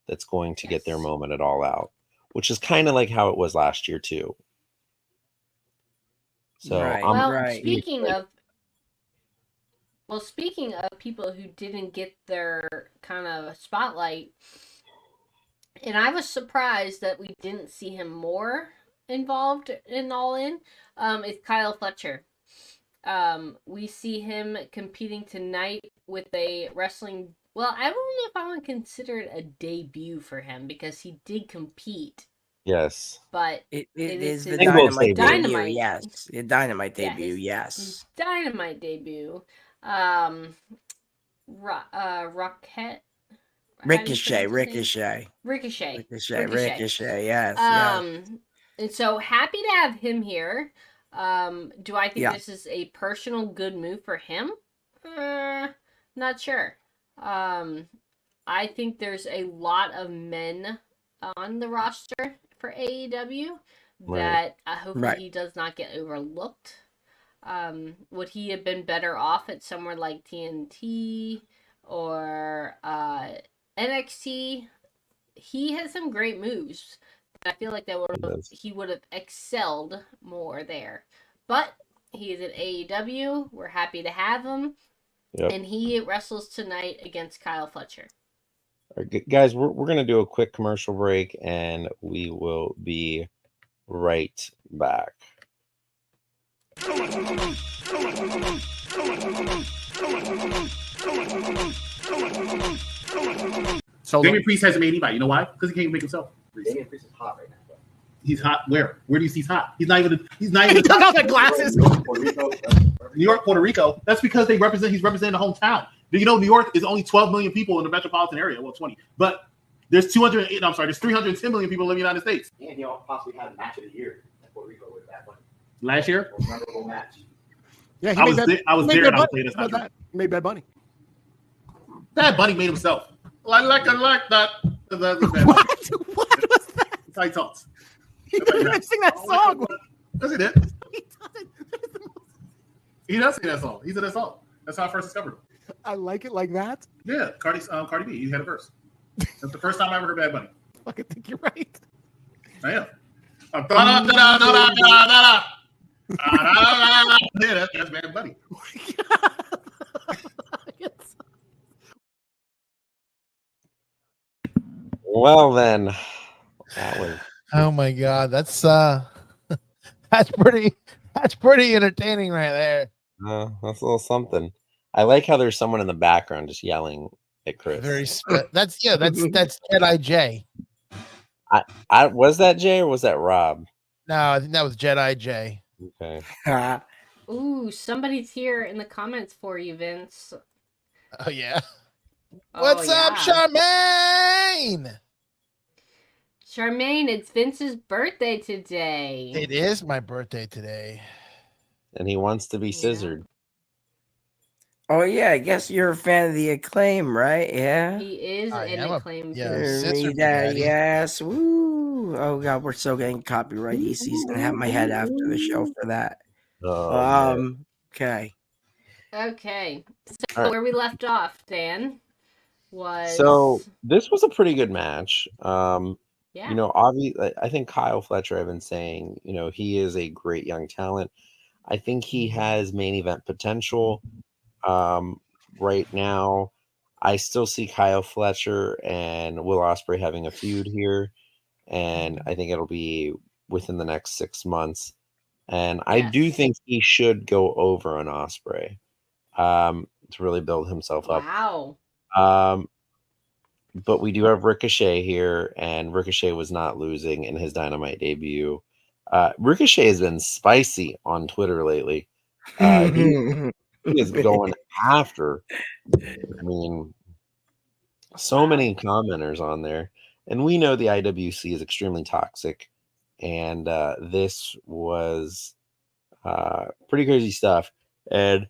that's going to get their moment at All Out, which is kind of like how it was last year too. So speaking of people who didn't get their kind of spotlight, And I was surprised that we didn't see him more involved in All In. It's Kyle Fletcher. We see him competing tonight with a wrestling. Well, I don't know if I want to consider it a debut for him because he did compete, Yes. but It it is the his Singles Dynamite debut. debut. Dynamite. Yes. The Dynamite Yeah, debut. his Yes. Dynamite debut. Um, Rocket. How do you Ricochet. pronounce his name? Ricochet. Ricochet. Ricochet. Ricochet. Yes. Yes. And so happy to have him here. Do I think Yeah. this is a personal good move for him? Not sure. I think there's a lot of men on the roster for AEW that hopefully Right. he does not get overlooked. Would he have been better off at somewhere like TNT or NXT? He has some great moves. I feel like he would have excelled more there. But he is at AEW. We're happy to have him. Yep. And he wrestles tonight against Kyle Fletcher. All right, guys, we're going to do a quick commercial break and we will be right back. So Damian Priest hasn't made anybody. You know why? Because he can't even make himself. Damian Priest is hot right now. Bro. He's hot. Where? Where do you see he's hot? He's not even. He's not even. he took out the glasses. Puerto Rico. New York, Puerto Rico. That's because they represent. He's representing the hometown. Do you know New York is only 12 million people in the metropolitan area? Well, 20, but there's 208. I'm sorry. There's 310 million people living in the United States. And he possibly had a match of the year in Puerto Rico with Bad Bunny. Last year, Most memorable match. Yeah, I was there, and I was saying that's not true. He made Bad Bunny. Bad Bunny made himself. I like that. That's What was that? how he talks. He didn't sing that song. Yes, he did. He doesn't. He does sing that song. He said that song. That's how I first discovered him. I like it like that. Yeah, Cardi B. He had a verse. That's the first time I ever heard Bad Bunny. I fucking think you're right. I am. Yeah, that's Bad Bunny. Well, then, that was Oh my god, that's that's pretty entertaining right there. that's a little something. I like how there's someone in the background just yelling at Chris. That's Jedi J. I was that Jay or was that Rob? No, I think that was Jedi J. Okay. Ooh, somebody's here in the comments for you, Vince. Oh yeah. Oh, What's up, yeah. Charmaine? Charmaine, it's Vince's birthday today. It is my birthday today. And he wants to be scissored. Oh yeah, I guess you're a fan of the Acclaim, right? Yeah. He is an acclaimed. Scissor Daddy, yes. Woo. Oh god, we're so getting copyright. EC's gonna have my head after the show for that. Okay. Okay. So All right. where we left off, Dan, was So this was a pretty good match. yeah. You know, obviously, I think Kyle Fletcher, I've been saying, you know, he is a great young talent. I think he has main event potential. Right now, I still see Kyle Fletcher and Will Ospreay having a feud here, and I think it'll be within the next 6 months. And I do think he should go over on Ospreay to really build himself up. Wow. But we do have Ricochet here, and Ricochet was not losing in his Dynamite debut. Ricochet has been spicy on Twitter lately. He is going after. I mean, so many commenters on there. And we know the IWC is extremely toxic. And this was pretty crazy stuff. And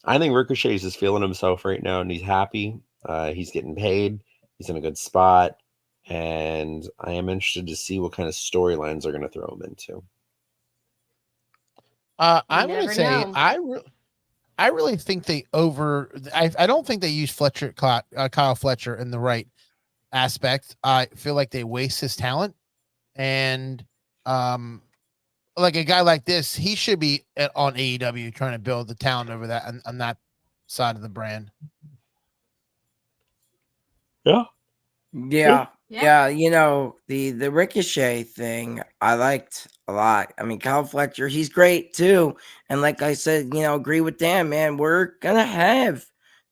I think Ricochet is just feeling himself right now, and he's happy. He's getting paid. He's in a good spot. And I am interested to see what kind of storylines they're going to throw him into. I'm going to say, I really think they I don't think they use Kyle Fletcher in the right aspect. I feel like they waste his talent. And like a guy like this, he should be on AEW trying to build the talent over that on that side of the brand. Yeah. Yeah. Yeah, you know, the Ricochet thing I liked a lot. I mean, Kyle Fletcher, he's great too. And like I said, you know, agree with Dan, man. We're gonna have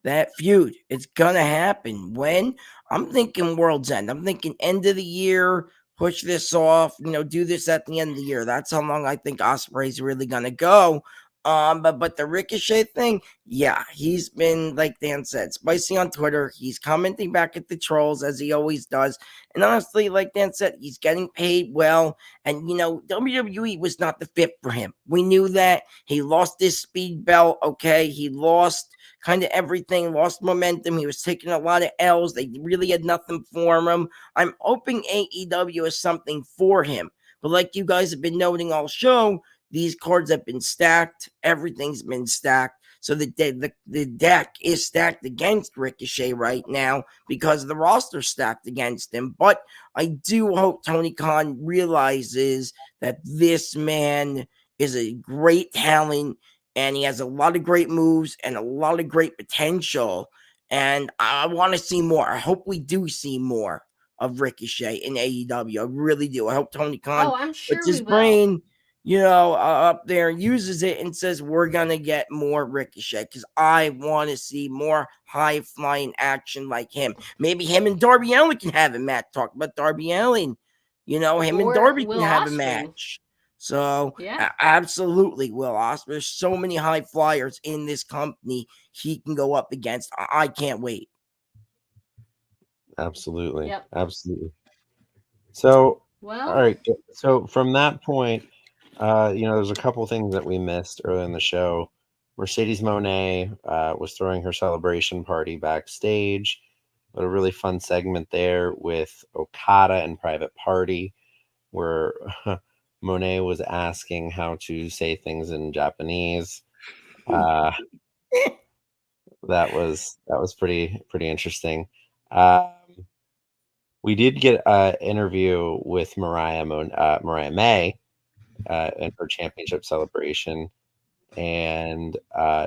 that feud. It's gonna happen. When? I'm thinking World's End. I'm thinking end of the year, push this off, you know, do this at the end of the year. That's how long I think Osprey's really gonna go. But the Ricochet thing, yeah, he's been, like Dan said, spicy on Twitter. He's commenting back at the trolls as he always does. And honestly, like Dan said, he's getting paid well. And, you know, WWE was not the fit for him. We knew that. He lost his speed belt, okay? He lost kind of everything, lost momentum. He was taking a lot of L's. They really had nothing for him. I'm hoping AEW is something for him. But like you guys have been noting all show, these cards have been stacked. Everything's been stacked. So the deck is stacked against Ricochet right now because the roster's stacked against him. But I do hope Tony Khan realizes that this man is a great talent and he has a lot of great moves and a lot of great potential. And I want to see more. I hope we do see more of Ricochet in AEW. I really do. I hope Tony Khan I'm sure puts his we will. brain, you know, up there, uses it and says, we're going to get more Ricochet because I want to see more high-flying action like him. Maybe him and Darby Allin can have a match. Talk about Darby Allin. You know, him and Darby can have a match. So, absolutely, Will Ospreay. There's so many high flyers in this company he can go up against. I can't wait. Absolutely. Yep. Absolutely. So, well, all right. So from that point, you know, there's a couple things that we missed earlier in the show. Mercedes Moné was throwing her celebration party backstage. But a really fun segment there with Okada and Private Party, where Monet was asking how to say things in Japanese. That was pretty interesting. We did get an interview with Mariah May in her championship celebration, and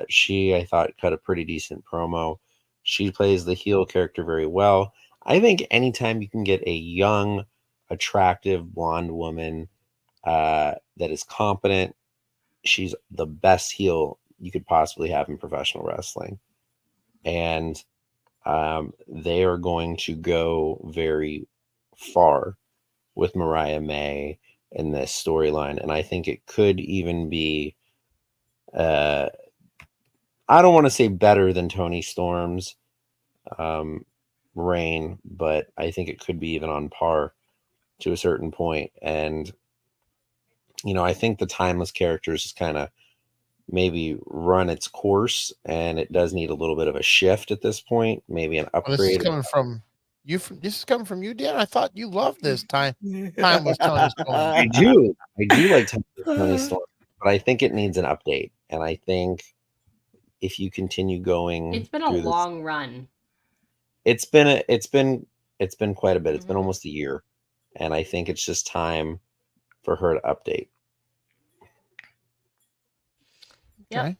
she, I thought, cut a pretty decent promo. She plays the heel character very well. I think anytime you can get a young, attractive blonde woman that is competent, she's the best heel you could possibly have in professional wrestling. And they are going to go very far with Mariah May in this storyline. And I think it could even be, I don't want to say better than Tony Storm's reign, but I think it could be even on par to a certain point. And, you know, I think the timeless characters is kind of maybe run its course, and it does need a little bit of a shift at this point, maybe an upgrade. This is coming from you. This is coming from you, Dan. I thought you loved this timeless Tony Storm. I do like Tony Storm, but I think it needs an update. And I think if you continue going, it's been a long run. It's been quite a bit. It's been almost a year, and I think it's just time for her to update. Yep.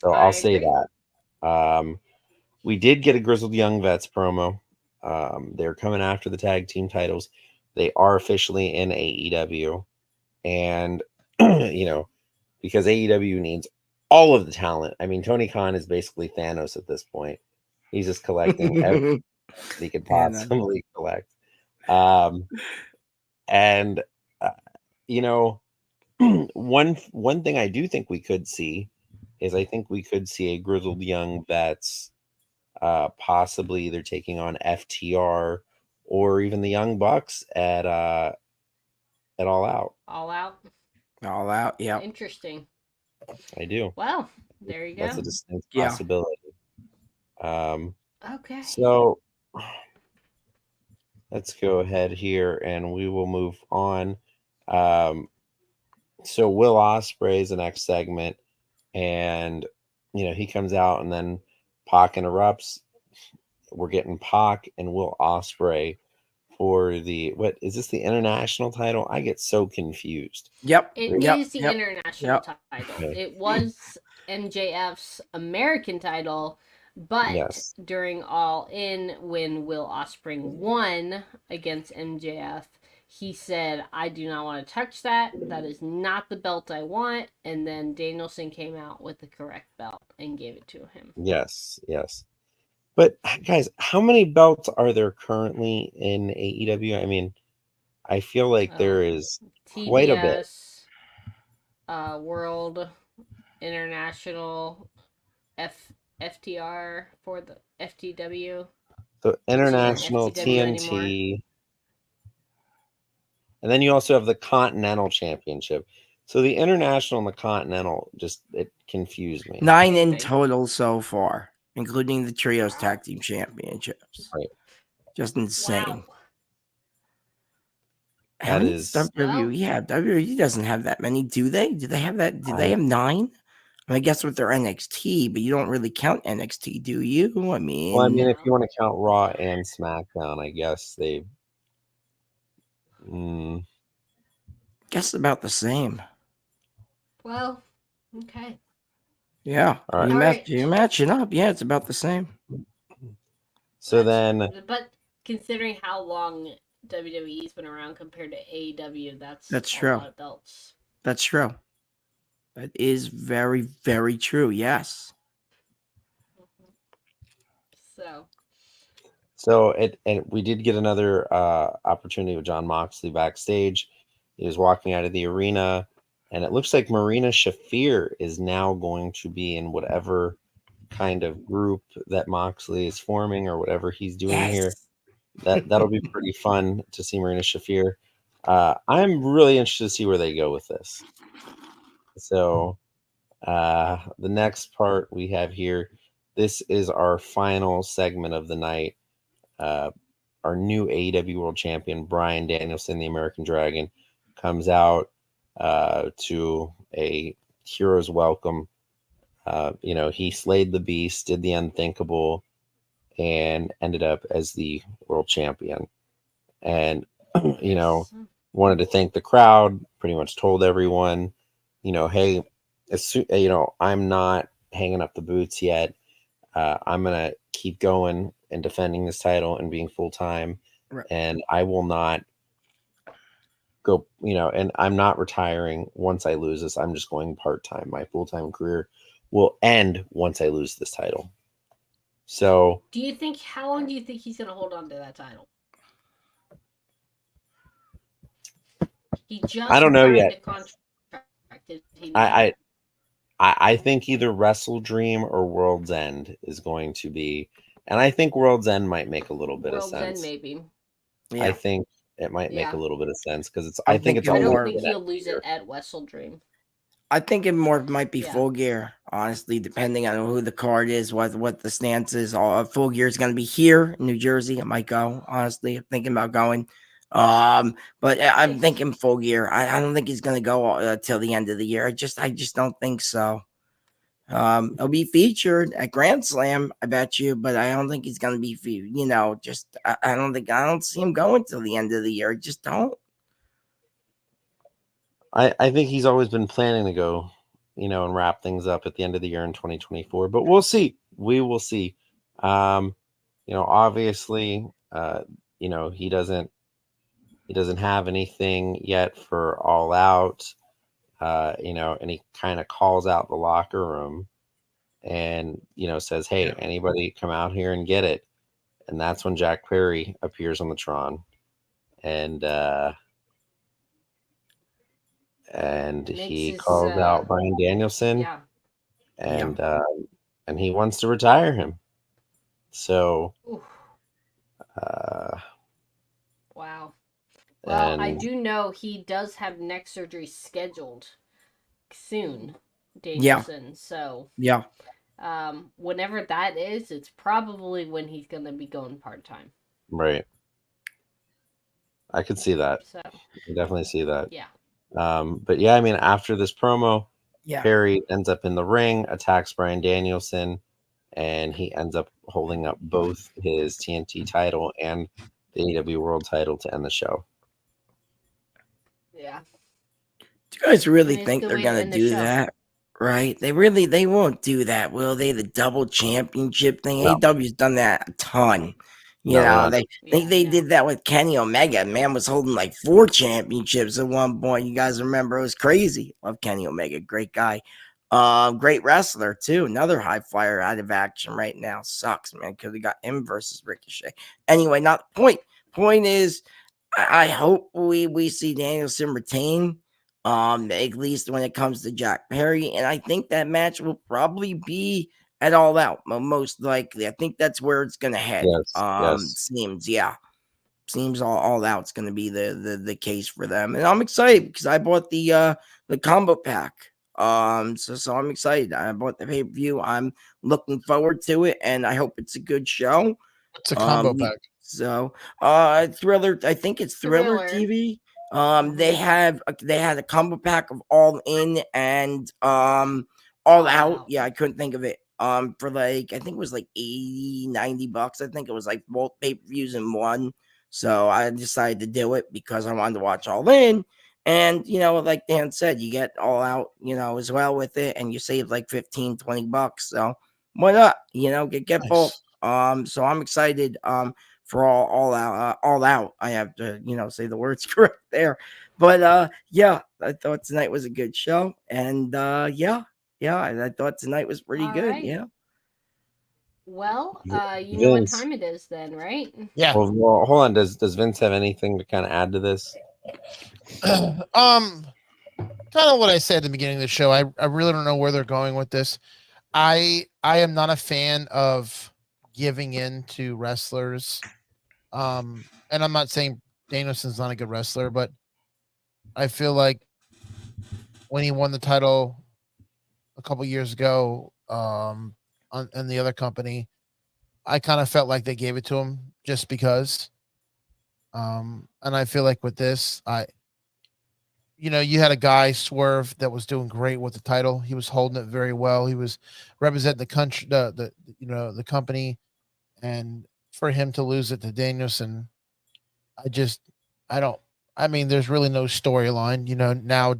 So I'll say that. We did get a Grizzled Young Vets promo. They're coming after the tag team titles. They are officially in AEW, and you know, because AEW needs all of the talent. I mean, Tony Khan is basically Thanos at this point. He's just collecting everything he could possibly collect. And you know, one thing I do think we could see is I think we could see a Grizzled Young Vets possibly either taking on FTR or even the Young Bucks at All Out. All Out. All Out. Yeah. Interesting. I do. Well, there you go. That's a distinct possibility. Okay. So let's go ahead here and we will move on. So Will Ospreay is the next segment, and you know, he comes out and then Pac interrupts. We're getting Pac and Will Ospreay for the, what is this, the international title? I get so confused. Yep. It is the international title. It was MJF's American title But Yes. during All In, when Will Ospreay won against MJF, he said, I do not want to touch that. That is not the belt I want. And then Danielson came out with the correct belt and gave it to him. Yes. But guys, how many belts are there currently in AEW? I mean, I feel like there is quite a bit. TBS, World, International, FTR for the FTW. So international FTW anymore. TNT. And then you also have the Continental Championship. So the international and the continental it confused me. 9 in total so far, including the trios tag team championships. Right. Just insane. Wow. How many WWE? Yeah, WWE doesn't have that many, do they? Do they have that? Do they have 9? I guess with their NXT, but you don't really count NXT, do you? I mean, well, I mean, if you want to count Raw and SmackDown, I guess they. Guess about the same. Well, okay. Yeah, all right. you match it up. Yeah, it's about the same. So then, but considering how long WWE's been around compared to AEW, that's true. A lot of belts. That's true. That is very, very true. Yes. So and we did get another opportunity with Jon Moxley backstage. He was walking out of the arena, and it looks like Marina Shafir is now going to be in whatever kind of group that Moxley is forming or whatever he's doing here. That'll be pretty fun to see Marina Shafir. I'm really interested to see where they go with this. So the next part we have here, this is our final segment of the night. Our new AEW World Champion, Bryan Danielson, the American Dragon, comes out to a hero's welcome. He slayed the beast, did the unthinkable, and ended up as the world champion. And, wanted to thank the crowd, pretty much told everyone, hey, I'm not hanging up the boots yet. I'm going to keep going and defending this title and being full-time. Right. And I will not go, and I'm not retiring once I lose this. I'm just going part-time. My full-time career will end once I lose this title. So how long do you think he's going to hold on to that title? He just I don't know yet. I think either Wrestle Dream or World's End is going to be, and I think World's End might make a little bit of sense. World's End, maybe. Yeah. I think it might make a little bit of sense because I don't think he'll lose it at Wrestle Dream. I think it might be Full Gear, honestly, depending on who the card is, what the stance is. Full Gear is going to be here in New Jersey. I might go, honestly. I'm thinking about going. But I'm thinking Full Gear. I don't think he's going to go till the end of the year. I just don't think so. He'll be featured at Grand Slam, I bet you, but I don't think he's going to be, I don't see him going till the end of the year. I just don't. I think he's always been planning to go, and wrap things up at the end of the year in 2024, but we'll see. We will see. Obviously, he doesn't have anything yet for All Out, and he kind of calls out the locker room and, says, hey, anybody come out here and get it. And that's when Jack Perry appears on the Tron. And he calls out Bryan Danielson, and he wants to retire him. So, wow. Well, I do know he does have neck surgery scheduled soon, Danielson. So, whenever that is, it's probably when he's going to be going part-time. Right. I could see that. So, I can definitely see that. Yeah. But I mean, after this promo, Perry ends up in the ring, attacks Bryan Danielson, and he ends up holding up both his TNT title and the AEW World title to end the show. Yeah. Do you guys really think they're going to do that? Right? They won't do that, will they? The double championship thing. No. AEW's done that a ton. You No, they're know, not. they think they did that with Kenny Omega. Man was holding like 4 championships at one point. You guys remember? It was crazy. Love Kenny Omega, great guy. Great wrestler too. Another high flyer out of action right now. Sucks, man, because we got him versus Ricochet. Anyway, not the point. Point is, I hope we see Danielson retain. At least when it comes to Jack Perry, and I think that match will probably be at All Out, most likely. I think that's where it's gonna head. Yes. Seems all out's gonna be the case for them, and I'm excited because I bought the combo pack. So I'm excited. I bought the pay-per-view. I'm looking forward to it, and I hope it's a good show. What's a combo pack? So Thriller, I think it's Thriller TV. They had a combo pack of All In and All Out. Yeah, I couldn't think of it. For like, I think it was like 80, 90 bucks. I think it was like both pay-per-views in one. So I decided to do it because I wanted to watch All In. And, like Dan said, you get All Out, as well with it, and you save like 15, 20 bucks. So why not? Get Nice. both. So I'm excited for all out. I have to, say the words correct there. But yeah, I thought tonight was a good show. And yeah, I thought tonight was pretty good. right. Yeah. Well, you know what Vince. time it is then, right? Yeah. Well, hold on. Does Vince have anything to kind of add to this? Kind of what I said at the beginning of the show. I really don't know where they're going with this. I am not a fan of giving in to wrestlers. And I'm not saying Danielson's not a good wrestler, but I feel like when he won the title a couple years ago, in the other company, I kind of felt like they gave it to him just because. And I feel like with this, you had a guy Swerve that was doing great with the title. He was holding it very well. He was representing the country, the company, and for him to lose it to Danielson, there's really no storyline. Now,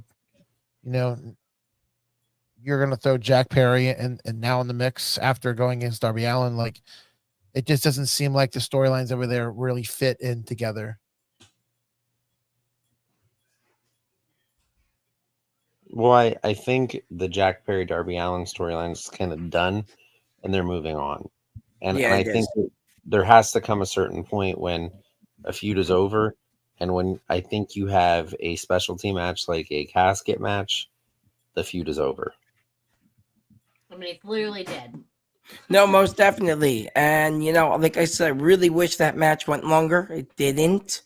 you're gonna throw Jack Perry and now in the mix after going against Darby Allin. Like, it just doesn't seem like the storylines over there really fit in together. Well, I think the Jack Perry Darby Allin storyline is kind of done, and they're moving on. And Yeah, I it think is. that there has to come a certain point when a feud is over, and when I think you have a specialty match like a casket match, the feud is over. I mean, it's literally dead. No, most definitely. And like I said, I really wish that match went longer. It didn't.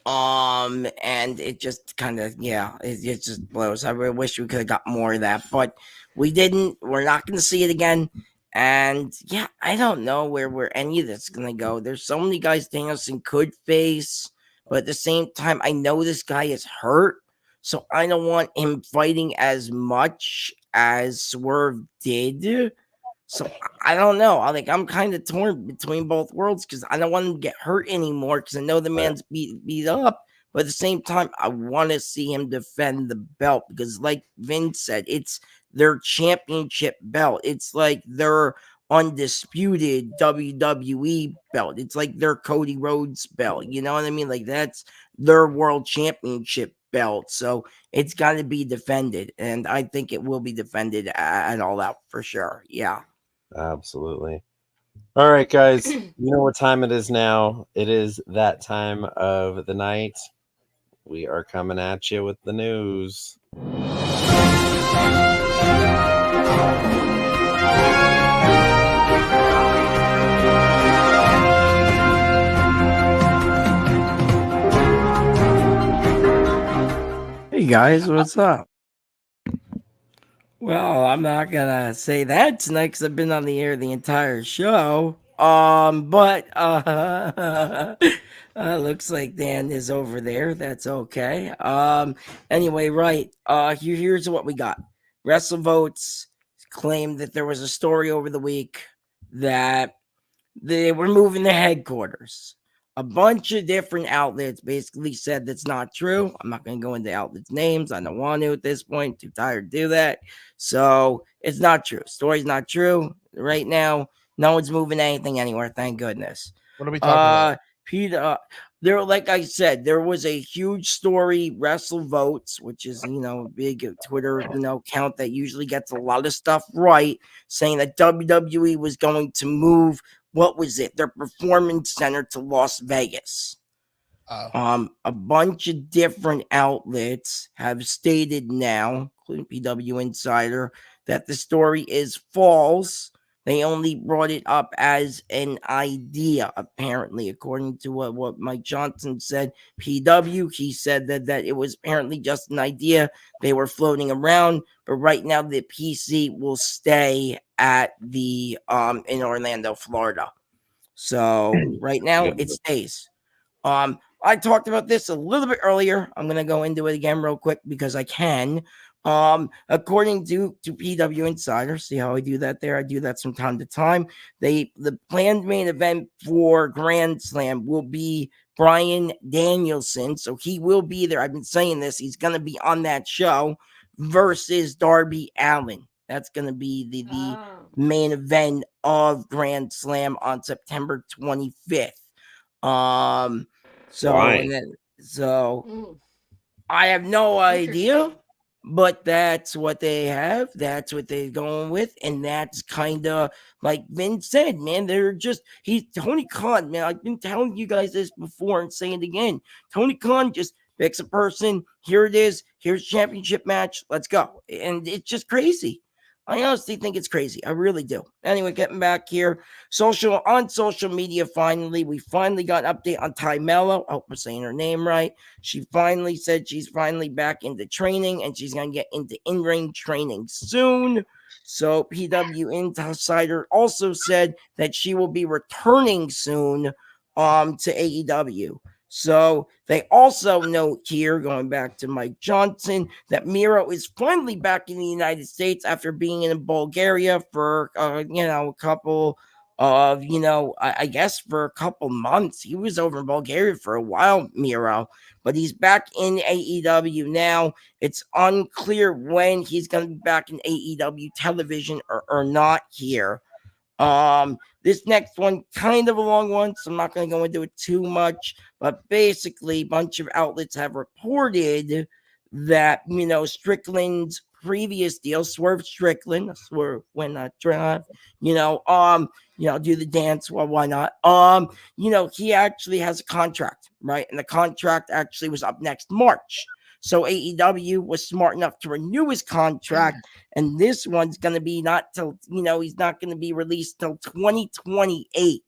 And it just kind of, it just blows. I really wish we could have got more of that, but we didn't. We're not going to see it again. And yeah, I don't know where any of this is going to go. There's so many guys Danielson could face, but at the same time, I know this guy is hurt, so I don't want him fighting as much as Swerve did. So I don't know. I'm kind of torn between both worlds because I don't want him to get hurt anymore because I know the man's beat up. But at the same time, I want to see him defend the belt because, like Vince said, it's their championship belt. It's like their undisputed WWE belt. It's like their Cody Rhodes belt. You know what I mean? Like, that's their world championship belt. So it's got to be defended. And I think it will be defended at All Out for sure. Yeah. Absolutely. All right, guys. You know what time it is now. It is that time of the night. We are coming at you with the news. Hey guys, what's up? Well, I'm not gonna say that tonight because I've been on the air the entire show. But looks like Dan is over there. That's okay. Anyway, right. Here's what we got. WrestleVotes claimed that there was a story over the week that they were moving the headquarters. a bunch of different outlets basically said that's not true. I'm not going to go into outlets' names. I don't want to at this point. Too tired to do that. So it's not true. Story's not true. Right now, no one's moving anything anywhere. Thank goodness. What are we talking about? Peter, there, like I said, there was a huge story, Wrestle Votes, which is, a big Twitter, account that usually gets a lot of stuff right, saying that WWE was going to move, what was it, their performance center to Las Vegas. A bunch of different outlets have stated now, including PW Insider, that the story is false. They only brought it up as an idea, apparently, according to what Mike Johnson said. PW, he said that it was apparently just an idea they were floating around, but right now the PC will stay at the in Orlando, Florida. So right now it stays. I talked about this a little bit earlier. I'm gonna go into it again real quick because I can. According to PW Insider, see how I do that there? I do that from time to time. The planned main event for Grand Slam will be Bryan Danielson, so he will be there. I've been saying this. He's gonna be on that show versus Darby Allin. That's gonna be the main event of Grand Slam on September 25th. So I have no idea, but that's what they have. That's what they're going with, and that's kind of like Vince said, man. He's Tony Khan, man. I've been telling you guys this before and saying it again. Tony Khan just picks a person. Here it is. Here's a championship match. Let's go, and it's just crazy. I honestly think it's crazy. I really do. Anyway, getting back here. On social media, we finally got an update on Ty Mello. I hope we're saying her name right. She finally said she's finally back into training and she's going to get into in-ring training soon. So PW Insider also said that she will be returning soon to AEW. So they also note here, going back to Mike Johnson, that Miro is finally back in the United States after being in Bulgaria for, a couple of, I guess for a couple months. He was over in Bulgaria for a while, Miro, but he's back in AEW now. It's unclear when he's going to be back in AEW television or not here. This next one, kind of a long one, so I'm not going to go into it too much, but basically a bunch of outlets have reported that, Strickland's previous deal, Swerve Strickland, when I drive, do the dance, well, why not? He actually has a contract, right? And the contract actually was up next March. So AEW was smart enough to renew his contract, and this one's going to be not till, he's not going to be released till 2028.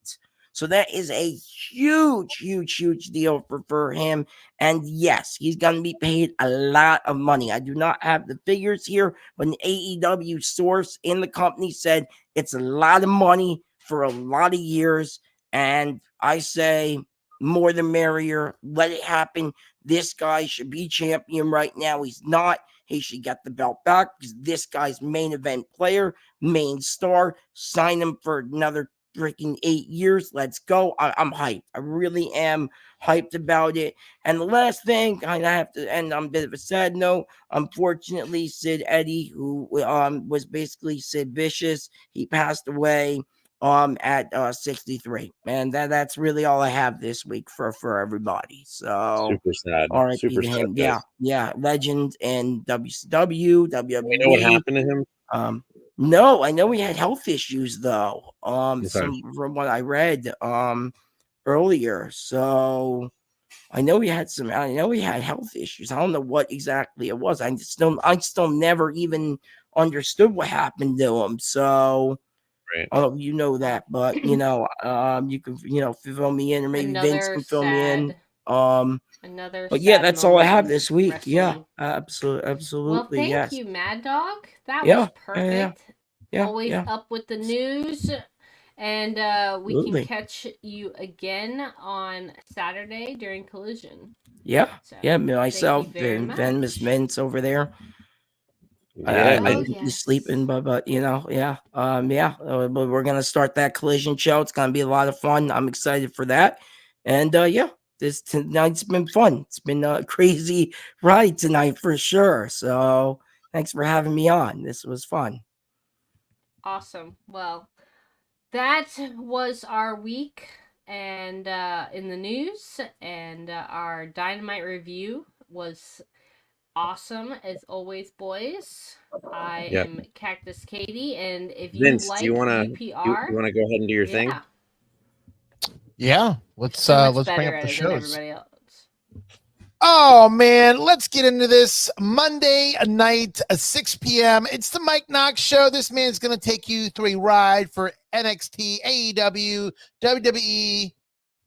So that is a huge, huge, huge deal for him. And yes, he's going to be paid a lot of money. I do not have the figures here, but an AEW source in the company said it's a lot of money for a lot of years. And I say more the merrier. Let it happen. This guy should be champion right now. He's not. He should get the belt back because this guy's main event player, main star. Sign him for another freaking 8 years. Let's go. I'm hyped. I really am hyped about it. And the last thing, I have to end on a bit of a sad note. Unfortunately, Sid Eddie, who was basically Sid Vicious, he passed away at 63. And that's really all I have this week for everybody. So super sad. R.I.P. Super to sad, him. guys. Yeah, legend in WCW, WWE. We know what happened to him. No, I know he had health issues though. Okay. From what I read earlier. So I know he had health issues. I don't know what exactly it was. I still never even understood what happened to him. So right. Oh, you know that, but you can fill me in, or maybe Vince can fill me in. But yeah, that's all I have this week. Wrestling. Yeah, absolutely. Well, thank yes. you, Mad Dog. That was perfect. Yeah, Always up with the news. And we Absolutely. can catch you again on Saturday during Collision. Yeah, So, myself thank you very and much. Venomous Vince over there. Yeah, I think he's sleeping, but but we're gonna start that Collision show. It's gonna be a lot of fun. I'm excited for that. And yeah, this tonight's been fun. It's been a crazy ride tonight for sure. So thanks for having me on. This was fun. Awesome. Well, that was our week and in the news, and our Dynamite review was awesome as always, boys. I Yep. am Cactus Caitie, and if Vince, you like do you want to UPR, go ahead and do your thing? yeah, Yeah, let's so much bring better up the at it than shows. everybody else. Oh man, let's get into this Monday night at 6 p.m. It's the Mike Knox Show. This man's gonna take you through a ride for NXT, AEW, WWE,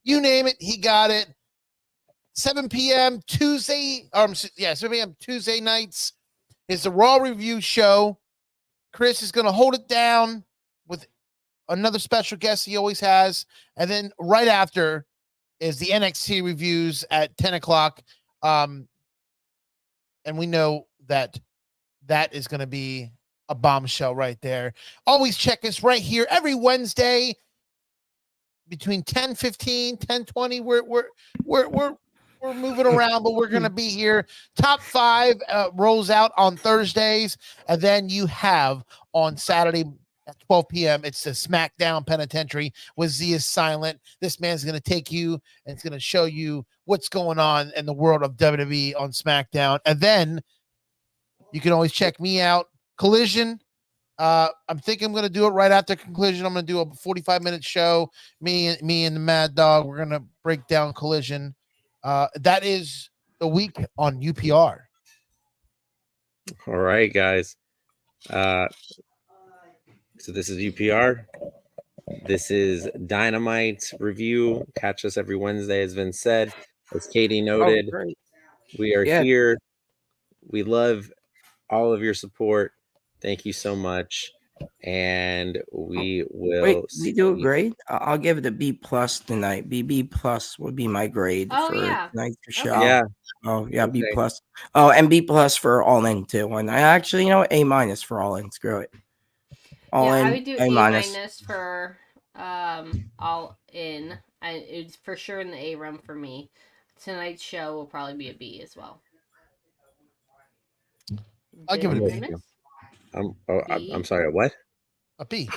you name it, he got it. 7 p.m. Tuesday, 7 p.m. Tuesday nights is the Raw review show. Chris is gonna hold it down with another special guest he always has, and then right after is the NXT reviews at 10 o'clock. And we know that is going to be a bombshell right there. Always check us right here every Wednesday between 10:15, 10:20. We're moving around, but we're going to be here. Top 5 rolls out on Thursdays, and then you have on Saturday at 12 p.m. It's the SmackDown Penitentiary with Zia Silent. This man's going to take you and it's going to show you what's going on in the world of WWE on SmackDown. And then you can always check me out. Collision. I'm thinking I'm going to do it right after Conclusion. I'm going to do a 45-minute show. Me and the Mad Dog. We're going to break down Collision. That is the week on UPR. All right, guys. So this is UPR. This is Dynamite review. Catch us every Wednesday, as Vince said. As Katie noted, we are here. We love all of your support. Thank you so much. And we will. Wait, we do a grade? I'll give it a B plus tonight. B plus would be my grade for tonight's show. Okay. Yeah. Oh yeah, B plus. Oh, and B plus for All In too. And I actually, A minus for All In. Screw it. All in. I would do A minus for All In. It's for sure in the A room for me. Tonight's show will probably be a B as well. I'll give it a B. I'm sorry, a what? A B.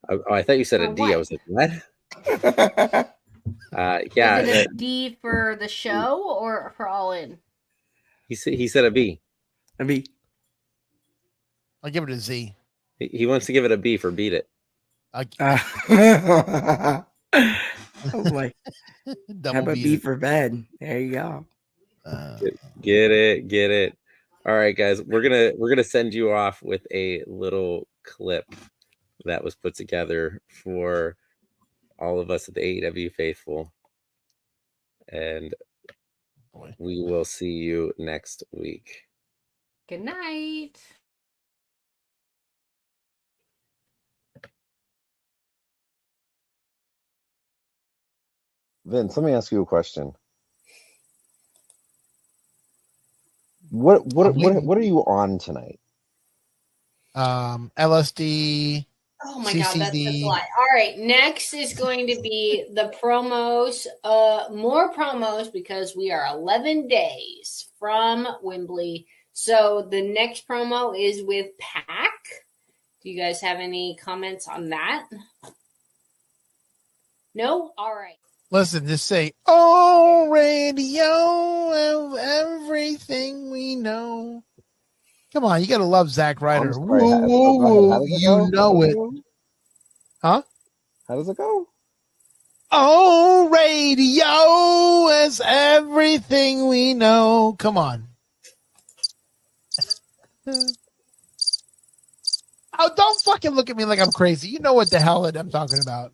Oh, I thought you said a D. What? I was like, what? Yeah. Is it a D for the show or for All In? He said a B. A B. I'll give it a Z. He wants to give it a B for Beat It. Oh boy. Have a B for bed. There you go. Get it. All right, guys. We're gonna send you off with a little clip that was put together for all of us at the AEW faithful. And we will see you next week. Good night. Vince, let me ask you a question. What are you on tonight? LSD. Oh my CCD. god, that's a lot. All right, next is going to be the promos. More promos because we are 11 days from Wembley. So the next promo is with Pac. Do you guys have any comments on that? No? All right. Listen, just say, "Oh, radio of everything we know." Come on, you gotta love Zack Ryder. Woo, you know it, huh? How does it go? Oh, radio is everything we know. Come on. Oh, don't fucking look at me like I'm crazy. You know what the hell I'm talking about.